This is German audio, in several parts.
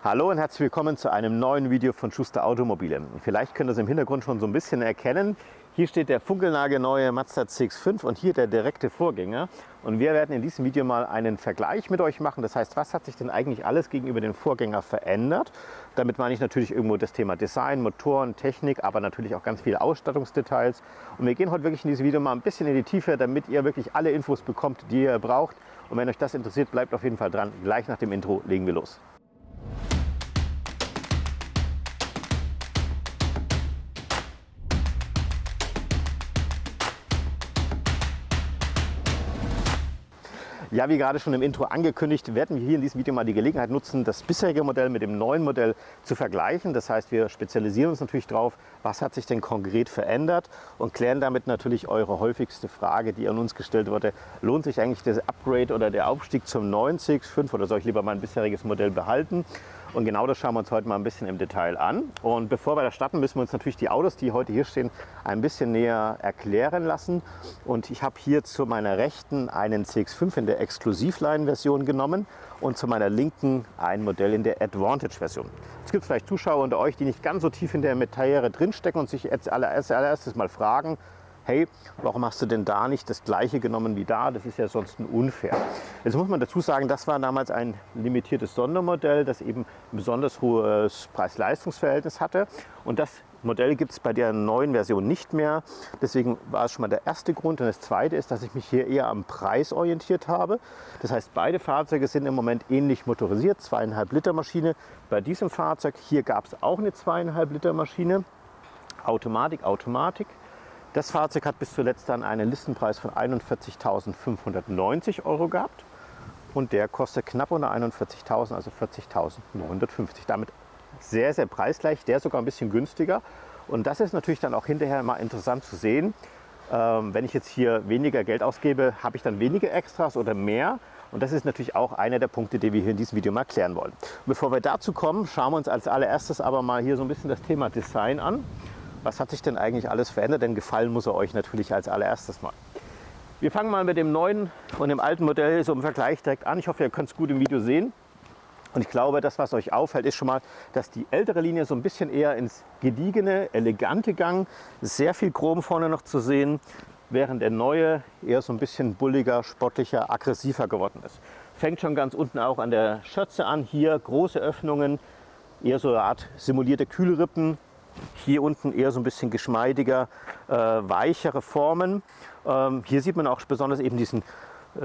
Hallo und herzlich willkommen zu einem neuen Video von Schuster Automobile. Vielleicht könnt ihr es im Hintergrund schon so ein bisschen erkennen. Hier steht der funkelnagelneue Mazda CX-5 und hier der direkte Vorgänger. Und wir werden in diesem Video mal einen Vergleich mit euch machen. Das heißt, was hat sich denn eigentlich alles gegenüber dem Vorgänger verändert? Damit meine ich natürlich irgendwo das Thema Design, Motoren, Technik, aber natürlich auch ganz viele Ausstattungsdetails. Und wir gehen heute wirklich in diesem Video mal ein bisschen in die Tiefe, damit ihr wirklich alle Infos bekommt, die ihr braucht. Und wenn euch das interessiert, bleibt auf jeden Fall dran. Gleich nach dem Intro legen wir los. Ja, wie gerade schon im Intro angekündigt, werden wir hier in diesem Video mal die Gelegenheit nutzen, das bisherige Modell mit dem neuen Modell zu vergleichen. Das heißt, wir spezialisieren uns natürlich drauf, was hat sich denn konkret verändert und klären damit natürlich eure häufigste Frage, die an uns gestellt wurde. Lohnt sich eigentlich das Upgrade oder der Aufstieg zum neuen CX-5 oder soll ich lieber mein bisheriges Modell behalten? Und genau das schauen wir uns heute mal ein bisschen im Detail an. Und bevor wir da starten, müssen wir uns natürlich die Autos, die heute hier stehen, ein bisschen näher erklären lassen. Und ich habe hier zu meiner Rechten einen CX-5 in der Exklusivline-Version genommen und zu meiner Linken ein Modell in der Advantage-Version. Es gibt vielleicht Zuschauer unter euch, die nicht ganz so tief in der Materie drinstecken und sich jetzt allererstes mal fragen, hey, warum hast du denn da nicht das gleiche genommen wie da? Das ist ja sonst unfair. Jetzt muss man dazu sagen, das war damals ein limitiertes Sondermodell, das eben ein besonders hohes Preis-Leistungs-Verhältnis hatte. Und das Modell gibt es bei der neuen Version nicht mehr. Deswegen war es schon mal der erste Grund. Und das zweite ist, dass ich mich hier eher am Preis orientiert habe. Das heißt, beide Fahrzeuge sind im Moment ähnlich motorisiert, 2,5 Liter Maschine. Bei diesem Fahrzeug hier gab es auch eine 2,5 Liter Maschine, Automatik. Das Fahrzeug hat bis zuletzt dann einen Listenpreis von 41.590 € gehabt und der kostet knapp unter 41.000, also 40.950. Damit sehr, sehr preisgleich, der sogar ein bisschen günstiger. Und das ist natürlich dann auch hinterher mal interessant zu sehen. Wenn ich jetzt hier weniger Geld ausgebe, habe ich dann weniger Extras oder mehr? Und das ist natürlich auch einer der Punkte, die wir hier in diesem Video mal klären wollen. Und bevor wir dazu kommen, schauen wir uns als allererstes aber mal hier so ein bisschen das Thema Design an. Was hat sich denn eigentlich alles verändert? Denn gefallen muss er euch natürlich als allererstes mal. Wir fangen mal mit dem neuen und dem alten Modell so im Vergleich direkt an. Ich hoffe, ihr könnt es gut im Video sehen. Und ich glaube, das, was euch auffällt, ist schon mal, dass die ältere Linie so ein bisschen eher ins gediegene, elegante Gang, sehr viel Chrom vorne noch zu sehen, während der neue eher so ein bisschen bulliger, sportlicher, aggressiver geworden ist. Fängt schon ganz unten auch an der Schürze an. Hier große Öffnungen, eher so eine Art simulierte Kühlrippen. Hier unten eher so ein bisschen geschmeidiger, weichere Formen. Hier sieht man auch besonders eben diesen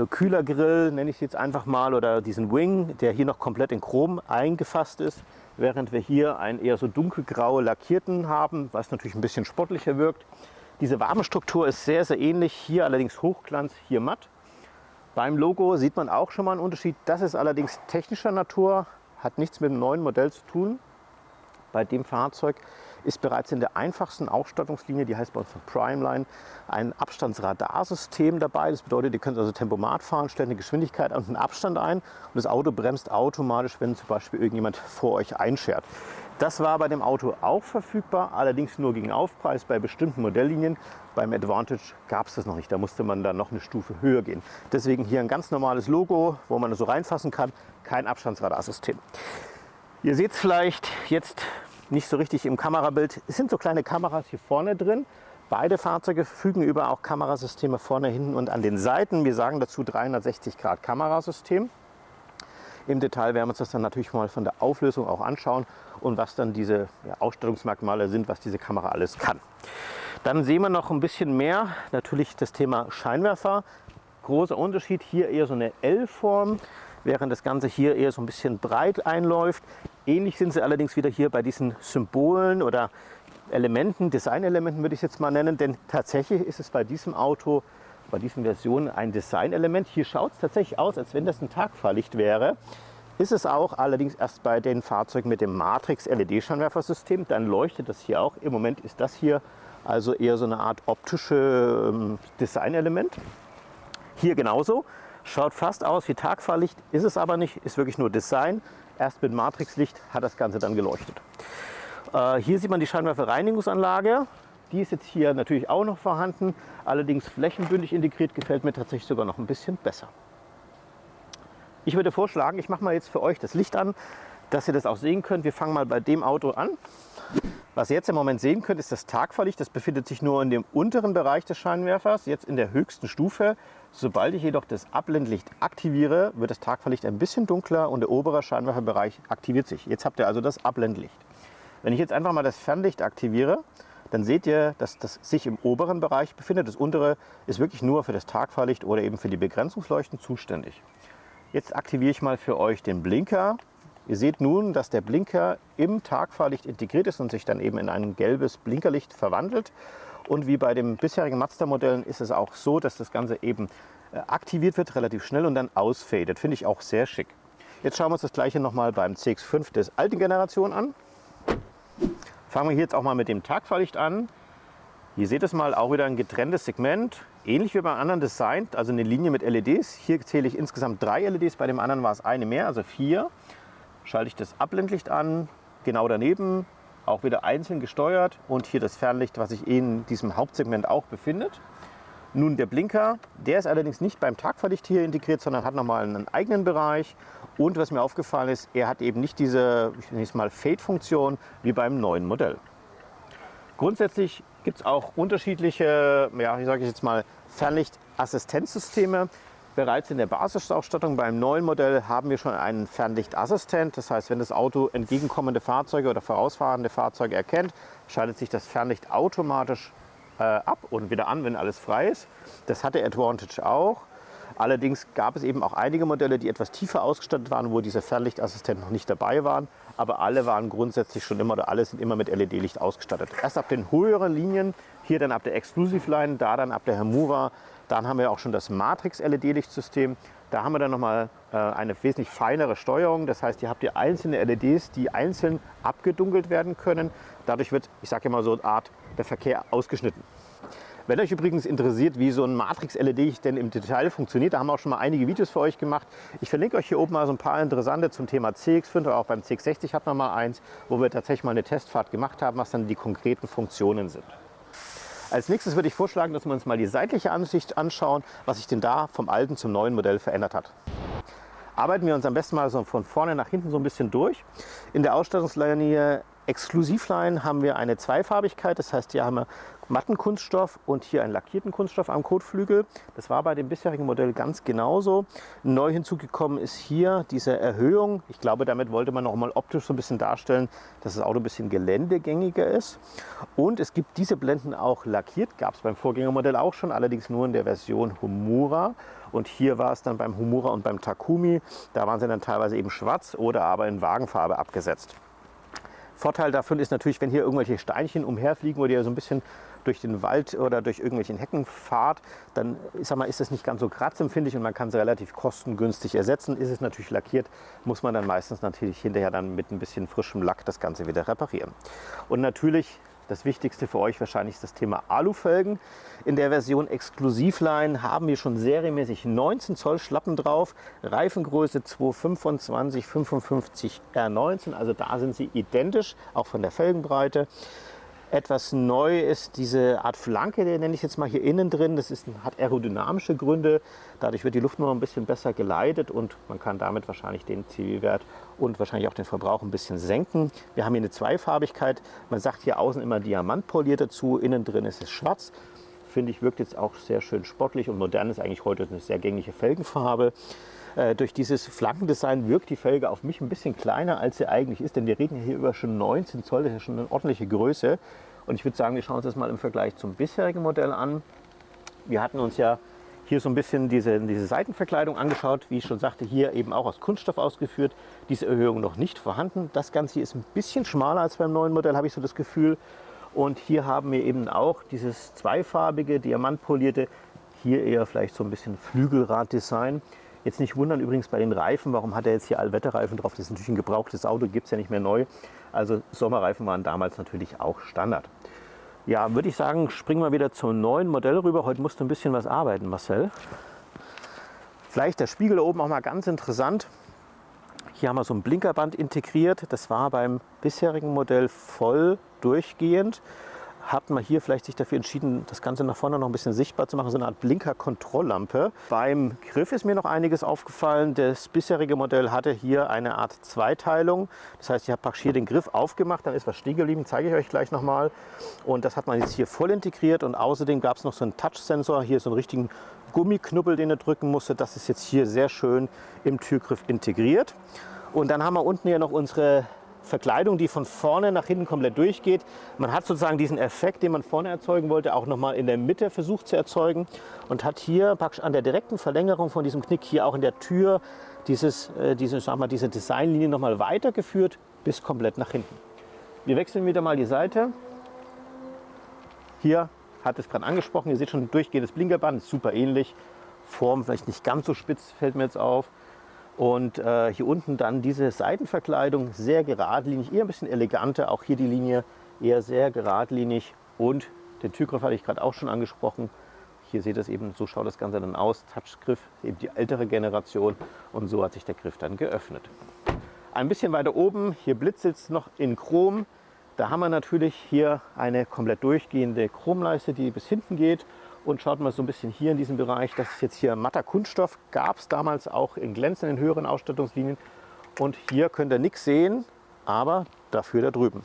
Kühlergrill, nenne ich es jetzt einfach mal, oder diesen Wing, der hier noch komplett in Chrom eingefasst ist, während wir hier einen eher so dunkelgrau lackierten haben, was natürlich ein bisschen sportlicher wirkt. Diese Wabenstruktur ist sehr, sehr ähnlich, hier allerdings Hochglanz, hier matt. Beim Logo sieht man auch schon mal einen Unterschied. Das ist allerdings technischer Natur, hat nichts mit dem neuen Modell zu tun. Bei dem Fahrzeug ist bereits in der einfachsten Ausstattungslinie, die heißt bei uns Primeline, ein Abstandsradarsystem dabei. Das bedeutet, ihr könnt also Tempomat fahren, stellt eine Geschwindigkeit und einen Abstand ein und das Auto bremst automatisch, wenn zum Beispiel irgendjemand vor euch einschert. Das war bei dem Auto auch verfügbar, allerdings nur gegen Aufpreis bei bestimmten Modelllinien. Beim Advantage gab es das noch nicht, da musste man dann noch eine Stufe höher gehen. Deswegen hier ein ganz normales Logo, wo man so reinfassen kann, kein Abstandsradarsystem. Ihr seht es vielleicht jetzt nicht so richtig im Kamerabild. Es sind so kleine Kameras hier vorne drin. Beide Fahrzeuge verfügen über auch Kamerasysteme vorne, hinten und an den Seiten. Wir sagen dazu 360° Kamerasystem. Im Detail werden wir uns das dann natürlich mal von der Auflösung auch anschauen und was dann diese Ausstattungsmerkmale sind, was diese Kamera alles kann. Dann sehen wir noch ein bisschen mehr, natürlich das Thema Scheinwerfer. Großer Unterschied, hier eher so eine L-Form, während das Ganze hier eher so ein bisschen breit einläuft. Ähnlich sind sie allerdings wieder hier bei diesen Symbolen oder Elementen, Designelementen würde ich es jetzt mal nennen, denn tatsächlich ist es bei diesem Auto, bei diesen Versionen ein Designelement. Hier schaut es tatsächlich aus, als wenn das ein Tagfahrlicht wäre. Ist es auch, allerdings erst bei den Fahrzeugen mit dem Matrix-LED-Scheinwerfersystem, dann leuchtet das hier auch. Im Moment ist das hier also eher so eine Art optische Designelement. Hier genauso. Schaut fast aus wie Tagfahrlicht, ist es aber nicht, ist wirklich nur Design. Erst mit Matrixlicht hat das Ganze dann geleuchtet. Hier sieht man die Scheinwerferreinigungsanlage. Die ist jetzt hier natürlich auch noch vorhanden, allerdings flächenbündig integriert, gefällt mir tatsächlich sogar noch ein bisschen besser. Ich würde vorschlagen, ich mache mal jetzt für euch das Licht an, dass ihr das auch sehen könnt. Wir fangen mal bei dem Auto an. Was ihr jetzt im Moment sehen könnt, ist das Tagfahrlicht. Das befindet sich nur in dem unteren Bereich des Scheinwerfers, jetzt in der höchsten Stufe. Sobald ich jedoch das Abblendlicht aktiviere, wird das Tagfahrlicht ein bisschen dunkler und der obere Scheinwerferbereich aktiviert sich. Jetzt habt ihr also das Abblendlicht. Wenn ich jetzt einfach mal das Fernlicht aktiviere, dann seht ihr, dass das sich im oberen Bereich befindet. Das untere ist wirklich nur für das Tagfahrlicht oder eben für die Begrenzungsleuchten zuständig. Jetzt aktiviere ich mal für euch den Blinker. Ihr seht nun, dass der Blinker im Tagfahrlicht integriert ist und sich dann eben in ein gelbes Blinkerlicht verwandelt. Und wie bei den bisherigen Mazda-Modellen ist es auch so, dass das Ganze eben aktiviert wird, relativ schnell und dann ausfadet. Finde ich auch sehr schick. Jetzt schauen wir uns das gleiche nochmal beim CX-5 der alten Generation an. Fangen wir hier jetzt auch mal mit dem Tagfahrlicht an. Hier seht ihr mal, auch wieder ein getrenntes Segment, ähnlich wie beim anderen Design, also eine Linie mit LEDs. Hier zähle ich insgesamt 3 LEDs, bei dem anderen war es eine mehr, also 4. Schalte ich das Abblendlicht an, genau daneben, auch wieder einzeln gesteuert und hier das Fernlicht, was sich in diesem Hauptsegment auch befindet. Nun der Blinker, der ist allerdings nicht beim Tagfahrlicht hier integriert, sondern hat nochmal einen eigenen Bereich. Und was mir aufgefallen ist, er hat eben nicht diese, ich nenne es mal Fade-Funktion wie beim neuen Modell. Grundsätzlich gibt es auch unterschiedliche, ja, wie sage ich jetzt mal, Fernlicht-Assistenzsysteme. Bereits in der Basisausstattung beim neuen Modell haben wir schon einen Fernlichtassistent. Das heißt, wenn das Auto entgegenkommende Fahrzeuge oder vorausfahrende Fahrzeuge erkennt, schaltet sich das Fernlicht automatisch ab und wieder an, wenn alles frei ist. Das hat der Advantage auch. Allerdings gab es eben auch einige Modelle, die etwas tiefer ausgestattet waren, wo dieser Fernlichtassistent noch nicht dabei waren. Aber alle waren grundsätzlich schon immer, oder alle sind immer mit LED-Licht ausgestattet. Erst ab den höheren Linien, hier dann ab der Exclusive Line, da dann ab der Hamura. Dann haben wir auch schon das Matrix-LED-Lichtsystem. Da haben wir dann nochmal eine wesentlich feinere Steuerung. Das heißt, hier habt ihr einzelne LEDs, die einzeln abgedunkelt werden können. Dadurch wird, ich sage immer so eine Art, der Verkehr ausgeschnitten. Wenn euch übrigens interessiert, wie so ein Matrix-LED denn im Detail funktioniert, da haben wir auch schon mal einige Videos für euch gemacht. Ich verlinke euch hier oben mal so ein paar interessante zum Thema CX5 oder auch beim CX60 hatten wir mal eins, wo wir tatsächlich mal eine Testfahrt gemacht haben, was dann die konkreten Funktionen sind. Als nächstes würde ich vorschlagen, dass wir uns mal die seitliche Ansicht anschauen, was sich denn da vom alten zum neuen Modell verändert hat. Arbeiten wir uns am besten mal so von vorne nach hinten so ein bisschen durch. In der Ausstattungslinie Exklusivline haben wir eine Zweifarbigkeit, das heißt, hier haben wir matten Kunststoff und hier einen lackierten Kunststoff am Kotflügel. Das war bei dem bisherigen Modell ganz genauso. Neu hinzugekommen ist hier diese Erhöhung. Ich glaube, damit wollte man noch mal optisch so ein bisschen darstellen, dass das Auto ein bisschen geländegängiger ist. Und es gibt diese Blenden auch lackiert, gab es beim Vorgängermodell auch schon, allerdings nur in der Version Humura. Und hier war es dann beim Humura und beim Takumi, da waren sie dann teilweise eben schwarz oder aber in Wagenfarbe abgesetzt. Vorteil davon ist natürlich, wenn hier irgendwelche Steinchen umherfliegen oder ihr so ein bisschen durch den Wald oder durch irgendwelchen Hecken fahrt, dann ist das nicht ganz so kratzempfindlich und man kann es relativ kostengünstig ersetzen. Ist es natürlich lackiert, muss man dann meistens natürlich hinterher dann mit ein bisschen frischem Lack das Ganze wieder reparieren. Und natürlich das Wichtigste für euch wahrscheinlich ist das Thema Alufelgen. In der Version Exklusivline haben wir schon serienmäßig 19 Zoll Schlappen drauf, Reifengröße 225 55 R19, also da sind sie identisch, auch von der Felgenbreite. Etwas neu ist diese Art Flanke, die nenne ich jetzt mal hier innen drin. Das hat aerodynamische Gründe. Dadurch wird die Luft noch ein bisschen besser geleitet und man kann damit wahrscheinlich den CW-Wert und wahrscheinlich auch den Verbrauch ein bisschen senken. Wir haben hier eine Zweifarbigkeit. Man sagt hier außen immer diamantpoliert dazu, innen drin ist es schwarz. Finde ich, wirkt jetzt auch sehr schön sportlich und modern, ist eigentlich heute eine sehr gängige Felgenfarbe. Durch dieses Flankendesign wirkt die Felge auf mich ein bisschen kleiner, als sie eigentlich ist, denn wir reden hier über schon 19 Zoll, das ist ja schon eine ordentliche Größe. Und ich würde sagen, wir schauen uns das mal im Vergleich zum bisherigen Modell an. Wir hatten uns ja hier so ein bisschen diese Seitenverkleidung angeschaut, wie ich schon sagte, hier eben auch aus Kunststoff ausgeführt. Diese Erhöhung noch nicht vorhanden. Das Ganze hier ist ein bisschen schmaler als beim neuen Modell, habe ich so das Gefühl. Und hier haben wir eben auch dieses zweifarbige, diamantpolierte, hier eher vielleicht so ein bisschen Flügelraddesign. Jetzt nicht wundern übrigens bei den Reifen, warum hat er jetzt hier Allwetterreifen drauf? Das ist natürlich ein gebrauchtes Auto, gibt es ja nicht mehr neu. Also Sommerreifen waren damals natürlich auch Standard. Ja, würde ich sagen, springen wir wieder zum neuen Modell rüber. Heute musst du ein bisschen was arbeiten, Marcel. Vielleicht der Spiegel oben auch mal ganz interessant. Hier haben wir so ein Blinkerband integriert. Das war beim bisherigen Modell voll durchgehend. hat man hier vielleicht sich dafür entschieden, das Ganze nach vorne noch ein bisschen sichtbar zu machen, so eine Art Blinker-Kontrolllampe. Beim Griff ist mir noch einiges aufgefallen. Das bisherige Modell hatte hier eine Art Zweiteilung. Das heißt, ich habe praktisch hier den Griff aufgemacht, dann ist was stehen geblieben, zeige ich euch gleich nochmal. Und das hat man jetzt hier voll integriert und außerdem gab es noch so einen Touch-Sensor, hier so einen richtigen Gummiknubbel, den er drücken musste. Das ist jetzt hier sehr schön im Türgriff integriert. Und dann haben wir unten hier noch unsere Verkleidung, die von vorne nach hinten komplett durchgeht. Man hat sozusagen diesen Effekt, den man vorne erzeugen wollte, auch nochmal in der Mitte versucht zu erzeugen und hat hier praktisch an der direkten Verlängerung von diesem Knick hier auch in der Tür diese Designlinie nochmal weitergeführt bis komplett nach hinten. Wir wechseln wieder mal die Seite. Hier hat es gerade angesprochen, ihr seht schon ein durchgehendes Blinkerband, ist super ähnlich. Form vielleicht nicht ganz so spitz, fällt mir jetzt auf. Und hier unten dann diese Seitenverkleidung, sehr geradlinig, eher ein bisschen eleganter. Auch hier die Linie eher sehr geradlinig. Und den Türgriff hatte ich gerade auch schon angesprochen. Hier seht ihr es eben, so schaut das Ganze dann aus. Touchgriff, eben die ältere Generation. Und so hat sich der Griff dann geöffnet. Ein bisschen weiter oben, hier blitzelt es noch in Chrom. Da haben wir natürlich hier eine komplett durchgehende Chromleiste, die bis hinten geht. Und schaut mal so ein bisschen hier in diesem Bereich, das ist jetzt hier matter Kunststoff, gab es damals auch in glänzenden höheren Ausstattungslinien. Und hier könnt ihr nichts sehen, aber dafür da drüben.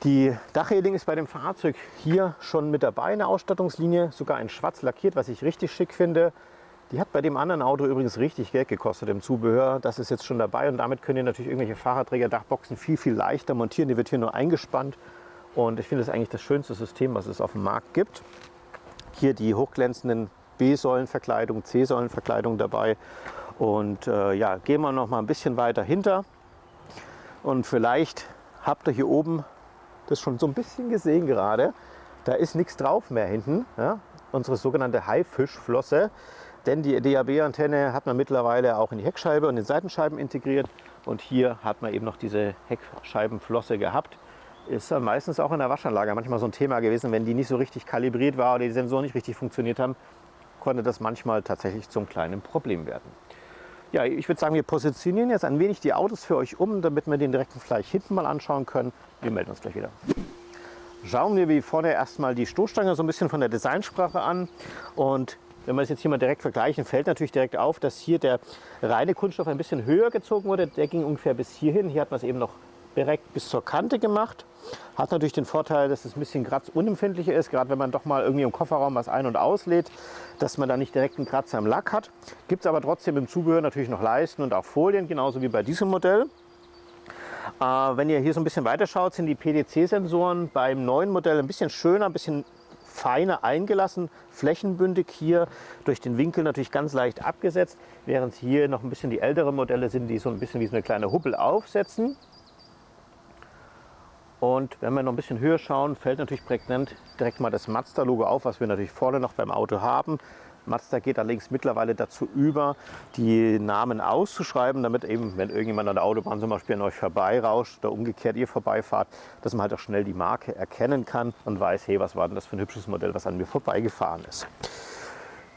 Die Dachreling ist bei dem Fahrzeug hier schon mit dabei in der Ausstattungslinie, sogar in schwarz lackiert, was ich richtig schick finde. Die hat bei dem anderen Auto übrigens richtig Geld gekostet im Zubehör. Das ist jetzt schon dabei und damit könnt ihr natürlich irgendwelche Fahrradträger-Dachboxen viel leichter montieren. Die wird hier nur eingespannt. Und ich finde das eigentlich das schönste System, was es auf dem Markt gibt. Hier die hochglänzenden B-Säulenverkleidung, C-Säulenverkleidung dabei. Und ja, gehen wir noch mal ein bisschen weiter hinter. Und vielleicht habt ihr hier oben das schon so ein bisschen gesehen gerade. Da ist nichts drauf mehr hinten. Ja? Unsere sogenannte Haifischflosse. Denn die DAB-Antenne hat man mittlerweile auch in die Heckscheibe und den Seitenscheiben integriert. Und hier hat man eben noch diese Heckscheibenflosse gehabt. Ist ja meistens auch in der Waschanlage manchmal so ein Thema gewesen, wenn die nicht so richtig kalibriert war oder die Sensoren nicht richtig funktioniert haben, konnte das manchmal tatsächlich zum kleinen Problem werden. Ja, ich würde sagen, wir positionieren jetzt ein wenig die Autos für euch um, damit wir den direkten Vergleich hinten mal anschauen können. Wir melden uns gleich wieder. Schauen wir wie vorne erstmal die Stoßstange so ein bisschen von der Designsprache an. Und wenn wir es jetzt hier mal direkt vergleichen, fällt natürlich direkt auf, dass hier der reine Kunststoff ein bisschen höher gezogen wurde. Der ging ungefähr bis hierhin. Hier hat man es eben noch direkt bis zur Kante gemacht. Hat natürlich den Vorteil, dass es ein bisschen kratzunempfindlicher ist, gerade wenn man doch mal irgendwie im Kofferraum was ein- und auslädt, dass man da nicht direkt einen Kratzer im Lack hat. Gibt es aber trotzdem im Zubehör natürlich noch Leisten und auch Folien, genauso wie bei diesem Modell. Wenn ihr hier so ein bisschen weiter schaut, sind die PDC-Sensoren beim neuen Modell ein bisschen schöner, ein bisschen feiner eingelassen, flächenbündig hier durch den Winkel natürlich ganz leicht abgesetzt, während hier noch ein bisschen die älteren Modelle sind, die so ein bisschen wie so eine kleine Hubbel aufsetzen. Und wenn wir noch ein bisschen höher schauen, fällt natürlich prägnant direkt mal das Mazda-Logo auf, was wir natürlich vorne noch beim Auto haben. Mazda geht allerdings mittlerweile dazu über, die Namen auszuschreiben, damit eben, wenn irgendjemand an der Autobahn zum Beispiel an euch vorbeirauscht oder umgekehrt ihr vorbeifahrt, dass man halt auch schnell die Marke erkennen kann und weiß, hey, was war denn das für ein hübsches Modell, was an mir vorbeigefahren ist.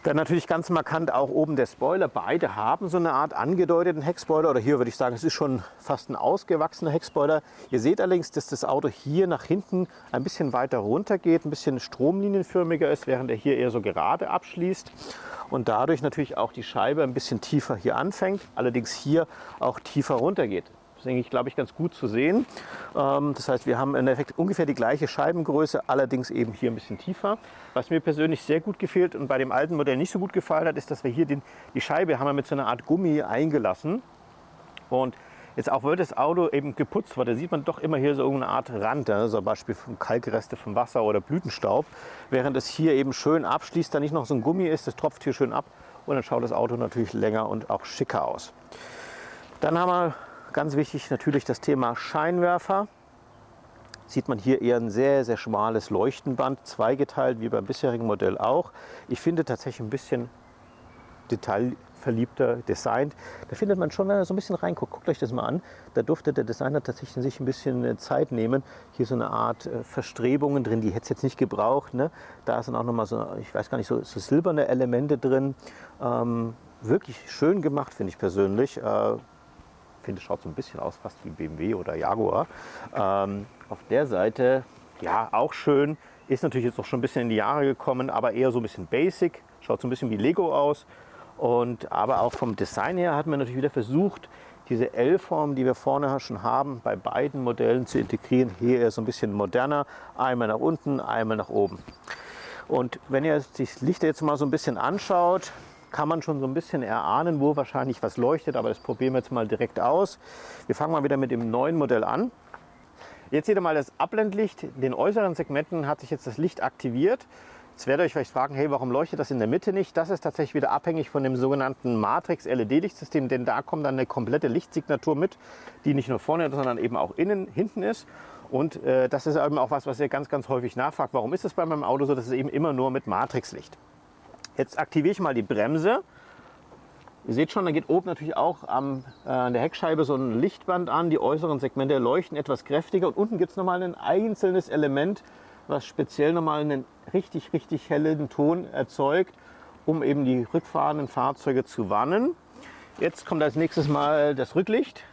Dann natürlich ganz markant auch oben der Spoiler. Beide haben so eine Art angedeuteten Heckspoiler, oder hier würde ich sagen, es ist schon fast ein ausgewachsener Heckspoiler. Ihr seht allerdings, dass das Auto hier nach hinten ein bisschen weiter runter geht, ein bisschen stromlinienförmiger ist, während er hier eher so gerade abschließt und dadurch natürlich auch die Scheibe ein bisschen tiefer hier anfängt, allerdings hier auch tiefer runter geht. Das ist eigentlich, glaube ich, ganz gut zu sehen. Das heißt, wir haben im Endeffekt ungefähr die gleiche Scheibengröße, allerdings eben hier ein bisschen tiefer. Was mir persönlich sehr gut gefällt und bei dem alten Modell nicht so gut gefallen hat, ist, dass wir hier die Scheibe haben wir mit so einer Art Gummi eingelassen. Und jetzt auch, weil das Auto eben geputzt wurde, sieht man doch immer hier so irgendeine Art Rand, ne? So zum Beispiel von Kalkreste vom Wasser oder Blütenstaub. Während es hier eben schön abschließt, da nicht noch so ein Gummi ist, das tropft hier schön ab und dann schaut das Auto natürlich länger und auch schicker aus. Dann haben wir ganz wichtig natürlich das Thema Scheinwerfer. Sieht man hier eher ein sehr, sehr schmales Leuchtenband, zweigeteilt wie beim bisherigen Modell auch. Ich finde tatsächlich ein bisschen detailverliebter designt. Da findet man schon, wenn man so ein bisschen reinguckt, guckt euch das mal an. Da durfte der Designer tatsächlich sich ein bisschen Zeit nehmen. Hier so eine Art Verstrebungen drin, die hätte es jetzt nicht gebraucht. Ne? Da sind auch nochmal so, ich weiß gar nicht, so silberne Elemente drin. Wirklich schön gemacht, finde ich persönlich. Ich finde, es schaut so ein bisschen aus, fast wie BMW oder Jaguar. Auf der Seite Ja, auch schön. Ist natürlich jetzt auch schon ein bisschen in die Jahre gekommen, aber eher so ein bisschen basic. Schaut so ein bisschen wie Lego aus. Aber auch vom Design her hat man natürlich wieder versucht, diese L-Form, die wir vorne schon haben, bei beiden Modellen zu integrieren. Hier eher so ein bisschen moderner. Einmal nach unten, einmal nach oben. Und wenn ihr die Lichter jetzt mal so ein bisschen anschaut, kann man schon so ein bisschen erahnen, wo wahrscheinlich was leuchtet. Aber das probieren wir jetzt mal direkt aus. Wir fangen mal wieder mit dem neuen Modell an. Jetzt seht ihr mal das Abblendlicht. In den äußeren Segmenten hat sich jetzt das Licht aktiviert. Jetzt werdet ihr euch vielleicht fragen, hey, warum leuchtet das in der Mitte nicht? Das ist tatsächlich wieder abhängig von dem sogenannten Matrix-LED-Lichtsystem, denn da kommt dann eine komplette Lichtsignatur mit, die nicht nur vorne, sondern eben auch hinten ist. Und das ist eben auch was ihr ganz, ganz häufig nachfragt. Warum ist es bei meinem Auto so? Das ist eben immer nur mit Matrixlicht. Jetzt aktiviere ich mal die Bremse. Ihr seht schon, da geht oben natürlich auch an der Heckscheibe so ein Lichtband an. Die äußeren Segmente leuchten etwas kräftiger. Und unten gibt es nochmal ein einzelnes Element, was speziell nochmal einen richtig, richtig hellen Ton erzeugt, um eben die rückfahrenden Fahrzeuge zu warnen. Jetzt kommt als nächstes mal das Rücklicht.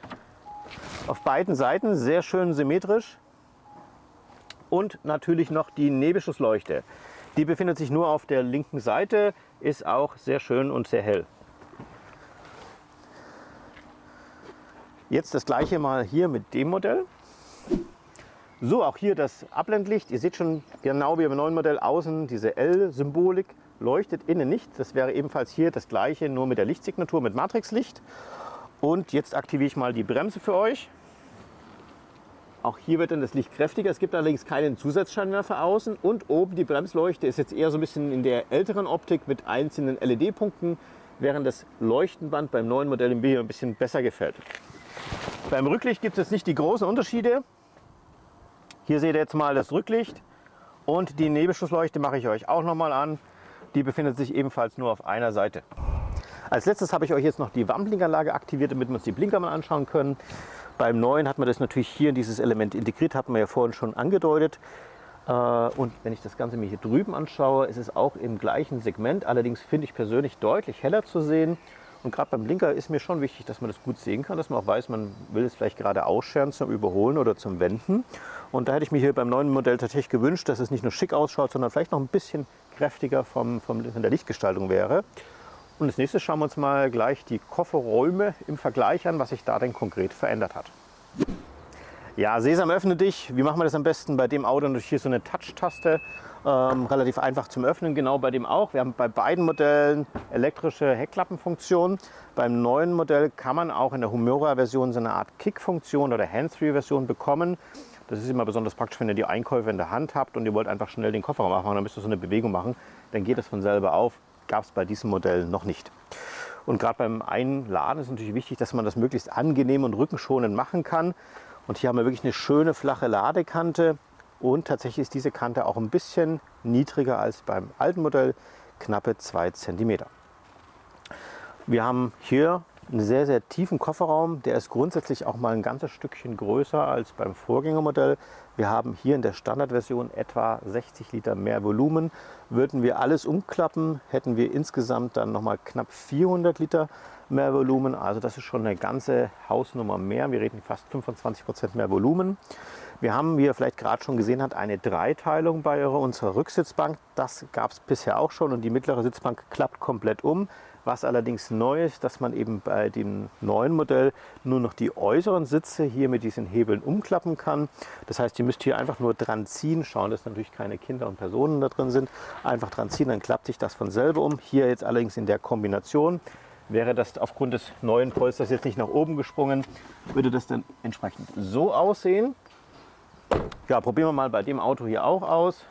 Auf beiden Seiten sehr schön symmetrisch. Und natürlich noch die Nebelschussleuchte. Die befindet sich nur auf der linken Seite, ist auch sehr schön und sehr hell. Jetzt das gleiche mal hier mit dem Modell. So, auch hier das Abblendlicht. Ihr seht schon genau wie beim neuen Modell außen diese L-Symbolik leuchtet, innen nicht. Das wäre ebenfalls hier das gleiche, nur mit der Lichtsignatur mit Matrixlicht. Und jetzt aktiviere ich mal die Bremse für euch. Auch hier wird dann das Licht kräftiger. Es gibt allerdings keinen Zusatzscheinwerfer außen. Und oben die Bremsleuchte ist jetzt eher so ein bisschen in der älteren Optik mit einzelnen LED-Punkten, während das Leuchtenband beim neuen Modell im Video ein bisschen besser gefällt. Beim Rücklicht gibt es nicht die großen Unterschiede. Hier seht ihr jetzt mal das Rücklicht und die Nebelschussleuchte mache ich euch auch noch mal an. Die befindet sich ebenfalls nur auf einer Seite. Als letztes habe ich euch jetzt noch die Warnblinkanlage aktiviert, damit wir uns die Blinker mal anschauen können. Beim neuen hat man das natürlich hier in dieses Element integriert, hatten wir ja vorhin schon angedeutet. Und wenn ich das Ganze mir hier drüben anschaue, ist es auch im gleichen Segment. Allerdings finde ich persönlich deutlich heller zu sehen. Und gerade beim Blinker ist mir schon wichtig, dass man das gut sehen kann, dass man auch weiß, man will es vielleicht gerade ausscheren zum Überholen oder zum Wenden. Und da hätte ich mir hier beim neuen Modell tatsächlich gewünscht, dass es nicht nur schick ausschaut, sondern vielleicht noch ein bisschen kräftiger von der Lichtgestaltung wäre. Und als nächstes schauen wir uns mal gleich die Kofferräume im Vergleich an, was sich da denn konkret verändert hat. Ja, Sesam, öffne dich. Wie machen wir das am besten? Bei dem Auto natürlich hier so eine Touch-Taste, relativ einfach zum Öffnen, genau bei dem auch. Wir haben bei beiden Modellen elektrische Heckklappenfunktion. Beim neuen Modell kann man auch in der Humura-Version so eine Art Kick-Funktion oder Hands-Free-Version bekommen. Das ist immer besonders praktisch, wenn ihr die Einkäufe in der Hand habt und ihr wollt einfach schnell den Kofferraum aufmachen, dann müsst ihr so eine Bewegung machen, dann geht das von selber auf. Gab es bei diesem Modell noch nicht. Und gerade beim Einladen ist natürlich wichtig, dass man das möglichst angenehm und rückenschonend machen kann. Und hier haben wir wirklich eine schöne flache Ladekante und tatsächlich ist diese Kante auch ein bisschen niedriger als beim alten Modell, knappe 2 cm. Wir haben hier einen sehr, sehr tiefen Kofferraum, der ist grundsätzlich auch mal ein ganzes Stückchen größer als beim Vorgängermodell. Wir haben hier in der Standardversion etwa 60 Liter mehr Volumen. Würden wir alles umklappen, hätten wir insgesamt dann nochmal knapp 400 Liter mehr Volumen. Also das ist schon eine ganze Hausnummer mehr. Wir reden fast 25% mehr Volumen. Wir haben, wie ihr vielleicht gerade schon gesehen habt, eine Dreiteilung bei unserer Rücksitzbank. Das gab es bisher auch schon und die mittlere Sitzbank klappt komplett um. Was allerdings neu ist, dass man eben bei dem neuen Modell nur noch die äußeren Sitze hier mit diesen Hebeln umklappen kann. Das heißt, ihr müsst hier einfach nur dran ziehen, schauen, dass natürlich keine Kinder und Personen da drin sind. Einfach dran ziehen, dann klappt sich das von selber um. Hier jetzt allerdings in der Kombination. Wäre das aufgrund des neuen Polsters jetzt nicht nach oben gesprungen, würde das dann entsprechend so aussehen. Ja, probieren wir mal bei dem Auto hier auch aus.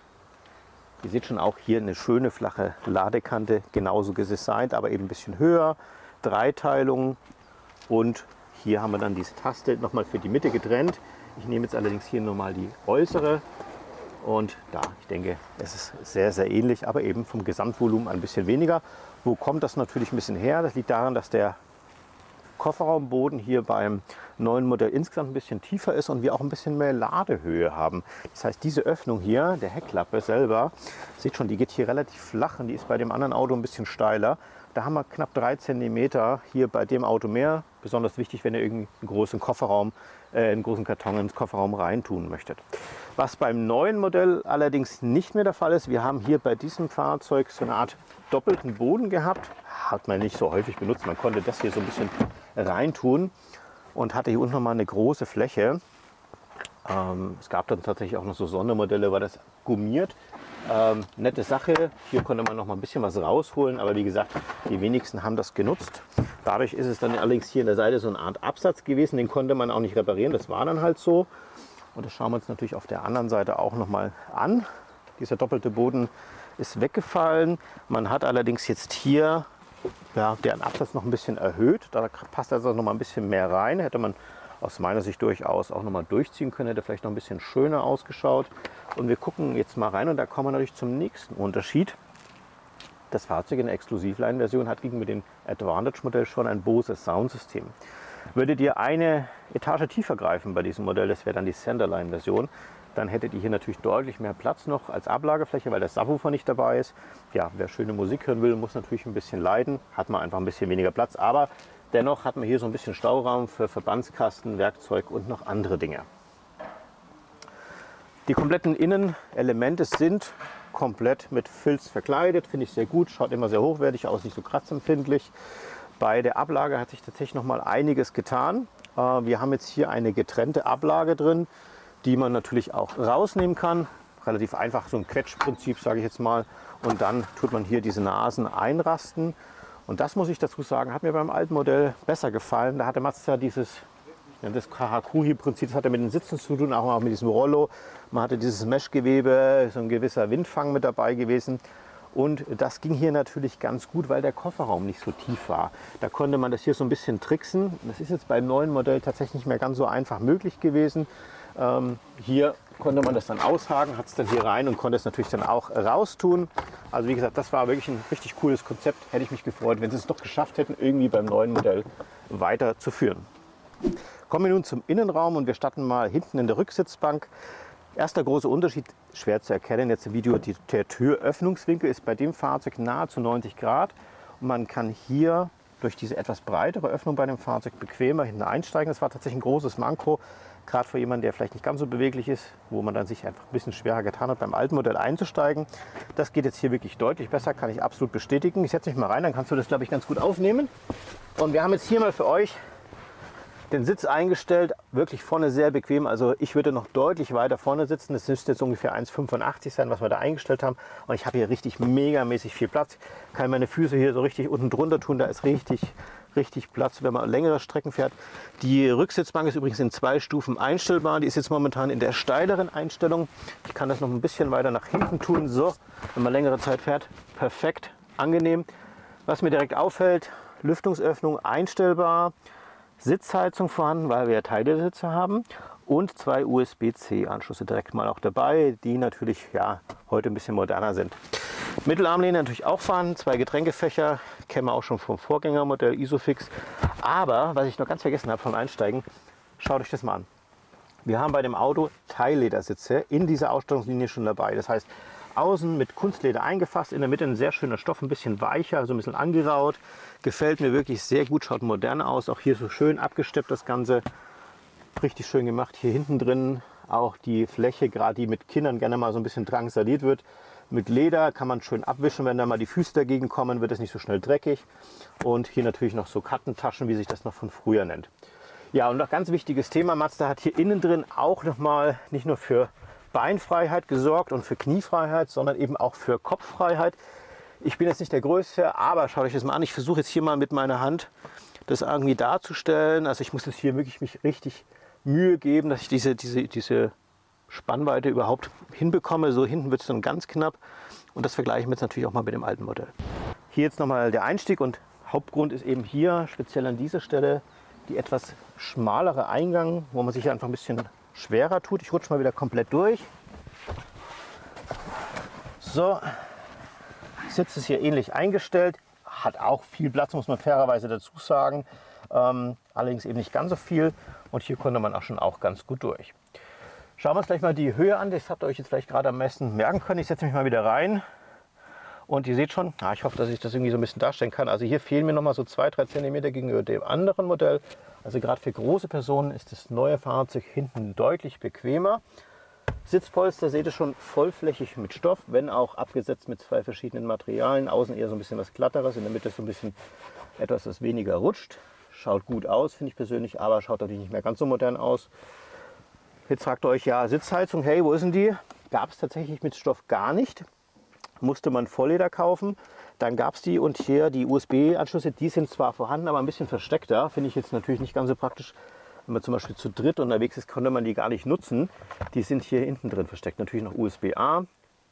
Ihr seht schon auch hier eine schöne flache Ladekante, genauso designt, aber eben ein bisschen höher. Dreiteilung und hier haben wir dann diese Taste nochmal für die Mitte getrennt. Ich nehme jetzt allerdings hier nur mal die äußere und da, ich denke, es ist sehr, sehr ähnlich, aber eben vom Gesamtvolumen ein bisschen weniger. Wo kommt das natürlich ein bisschen her? Das liegt daran, dass der Kofferraumboden hier beim neuen Modell insgesamt ein bisschen tiefer ist und wir auch ein bisschen mehr Ladehöhe haben. Das heißt, diese Öffnung hier, der Heckklappe selber, seht schon, die geht hier relativ flach und die ist bei dem anderen Auto ein bisschen steiler. Da haben wir knapp 3 cm hier bei dem Auto mehr. Besonders wichtig, wenn ihr irgendwie einen großen Kofferraum, einen großen Karton ins Kofferraum reintun möchtet. Was beim neuen Modell allerdings nicht mehr der Fall ist, wir haben hier bei diesem Fahrzeug so eine Art doppelten Boden gehabt. Hat man nicht so häufig benutzt. Man konnte das hier so ein bisschen reintun und hatte hier unten nochmal eine große Fläche. Es gab dann tatsächlich auch noch so Sondermodelle, war das gummiert. Nette Sache, hier konnte man noch mal ein bisschen was rausholen, aber wie gesagt, die wenigsten haben das genutzt. Dadurch ist es dann allerdings hier in der Seite so eine Art Absatz gewesen, den konnte man auch nicht reparieren, das war dann halt so. Und das schauen wir uns natürlich auf der anderen Seite auch noch mal an. Dieser doppelte Boden ist weggefallen. Man hat allerdings jetzt hier den Absatz noch ein bisschen erhöht, da passt also noch mal ein bisschen mehr rein, hätte man aus meiner Sicht durchaus auch noch mal durchziehen können, hätte vielleicht noch ein bisschen schöner ausgeschaut. Und wir gucken jetzt mal rein und da kommen wir natürlich zum nächsten Unterschied. Das Fahrzeug in der Exklusivline-Version hat gegenüber dem Advantage-Modell schon ein Bose Soundsystem. Würdet ihr eine Etage tiefer greifen bei diesem Modell, das wäre dann die Centerline-Version, dann hättet ihr hier natürlich deutlich mehr Platz noch als Ablagefläche, weil der Subwoofer nicht dabei ist. Ja, wer schöne Musik hören will, muss natürlich ein bisschen leiden, hat man einfach ein bisschen weniger Platz, aber dennoch hat man hier so ein bisschen Stauraum für Verbandskasten, Werkzeug und noch andere Dinge. Die kompletten Innenelemente sind komplett mit Filz verkleidet, finde ich sehr gut, schaut immer sehr hochwertig aus, nicht so kratzempfindlich. Bei der Ablage hat sich tatsächlich noch mal einiges getan. Wir haben jetzt hier eine getrennte Ablage drin, die man natürlich auch rausnehmen kann. Relativ einfach, so ein Quetschprinzip, sage ich jetzt mal. Und dann tut man hier diese Nasen einrasten. Und das muss ich dazu sagen, hat mir beim alten Modell besser gefallen. Da hatte Mazda das Kahakuhi-Prinzip, das hatte mit den Sitzen zu tun, auch mit diesem Rollo. Man hatte dieses Meshgewebe, so ein gewisser Windfang mit dabei gewesen. Und das ging hier natürlich ganz gut, weil der Kofferraum nicht so tief war. Da konnte man das hier so ein bisschen tricksen. Das ist jetzt beim neuen Modell tatsächlich nicht mehr ganz so einfach möglich gewesen. Hier konnte man das dann aushaken, hat es dann hier rein und konnte es natürlich dann auch raustun. Also wie gesagt, das war wirklich ein richtig cooles Konzept. Hätte ich mich gefreut, wenn sie es doch geschafft hätten, irgendwie beim neuen Modell weiterzuführen. Kommen wir nun zum Innenraum und wir starten mal hinten in der Rücksitzbank. Erster großer Unterschied, schwer zu erkennen jetzt im Video, der Türöffnungswinkel ist bei dem Fahrzeug nahezu 90 Grad. Und man kann hier durch diese etwas breitere Öffnung bei dem Fahrzeug bequemer hinten einsteigen. Das war tatsächlich ein großes Manko, gerade für jemanden, der vielleicht nicht ganz so beweglich ist, wo man dann sich einfach ein bisschen schwerer getan hat, beim alten Modell einzusteigen. Das geht jetzt hier wirklich deutlich besser, kann ich absolut bestätigen. Ich setze mich mal rein, dann kannst du das, glaube ich, ganz gut aufnehmen. Und wir haben jetzt hier mal für euch den Sitz eingestellt, wirklich vorne sehr bequem. Also ich würde noch deutlich weiter vorne sitzen. Das müsste jetzt ungefähr 1,85 sein, was wir da eingestellt haben. Und ich habe hier richtig megamäßig viel Platz. Kann meine Füße hier so richtig unten drunter tun. Da ist richtig Platz, wenn man längere Strecken fährt. Die Rücksitzbank ist übrigens in 2 Stufen einstellbar. Die ist jetzt momentan in der steileren Einstellung. Ich kann das noch ein bisschen weiter nach hinten tun. So, wenn man längere Zeit fährt, perfekt, angenehm. Was mir direkt auffällt, Lüftungsöffnung einstellbar. Sitzheizung vorhanden, weil wir ja Teilesitze haben und 2 USB-C-Anschlüsse direkt mal auch dabei, die natürlich heute ein bisschen moderner sind. Mittelarmlehne natürlich auch vorhanden, 2 Getränkefächer, kennen wir auch schon vom Vorgängermodell Isofix. Aber, was ich noch ganz vergessen habe vom Einsteigen, schaut euch das mal an. Wir haben bei dem Auto Teilledersitze in dieser Ausstattungslinie schon dabei. Das heißt, außen mit Kunstleder eingefasst, in der Mitte ein sehr schöner Stoff, ein bisschen weicher, so ein bisschen angeraut. Gefällt mir wirklich sehr gut, schaut modern aus. Auch hier so schön abgesteppt das Ganze. Richtig schön gemacht. Hier hinten drin auch die Fläche, gerade die mit Kindern gerne mal so ein bisschen drangsaliert wird. Mit Leder kann man schön abwischen, wenn da mal die Füße dagegen kommen, wird es nicht so schnell dreckig. Und hier natürlich noch so Kattentaschen, wie sich das noch von früher nennt. Ja, und noch ganz wichtiges Thema, Mazda hat hier innen drin auch nochmal nicht nur für Beinfreiheit gesorgt und für Kniefreiheit, sondern eben auch für Kopffreiheit. Ich bin jetzt nicht der Größte, aber schaut euch das mal an. Ich versuche jetzt hier mal mit meiner Hand das irgendwie darzustellen. Also ich muss jetzt hier wirklich mich richtig Mühe geben, dass ich diese Spannweite überhaupt hinbekomme. So hinten wird es dann ganz knapp und das vergleichen wir jetzt natürlich auch mal mit dem alten Modell. Hier jetzt nochmal der Einstieg und Hauptgrund ist eben hier, speziell an dieser Stelle, die etwas schmalere Eingang, wo man sich einfach ein bisschen schwerer tut. Ich rutsche mal wieder komplett durch. So, Sitz ist hier ähnlich eingestellt, hat auch viel Platz, muss man fairerweise dazu sagen. Allerdings eben nicht ganz so viel und hier konnte man auch ganz gut durch. Schauen wir uns gleich mal die Höhe an, das habt ihr euch jetzt vielleicht gerade am besten merken können. Ich setze mich mal wieder rein Und ihr seht schon, ich hoffe, dass ich das irgendwie so ein bisschen darstellen kann. Also hier fehlen mir noch mal so 2-3 cm gegenüber dem anderen Modell. Also gerade für große Personen ist das neue Fahrzeug hinten deutlich bequemer. Sitzpolster seht ihr schon vollflächig mit Stoff, wenn auch abgesetzt mit 2 verschiedenen Materialien. Außen eher so ein bisschen was Glatteres, in der Mitte so ein bisschen etwas, das weniger rutscht. Schaut gut aus, finde ich persönlich, aber schaut natürlich nicht mehr ganz so modern aus. Jetzt fragt ihr euch, ja, Sitzheizung, hey, wo ist denn die? Gab es tatsächlich mit Stoff gar nicht. Musste man Vollleder kaufen. Dann gab es die und hier die USB-Anschlüsse, die sind zwar vorhanden, aber ein bisschen versteckter. Finde ich jetzt natürlich nicht ganz so praktisch. Wenn man zum Beispiel zu dritt unterwegs ist, konnte man die gar nicht nutzen. Die sind hier hinten drin versteckt. Natürlich noch USB-A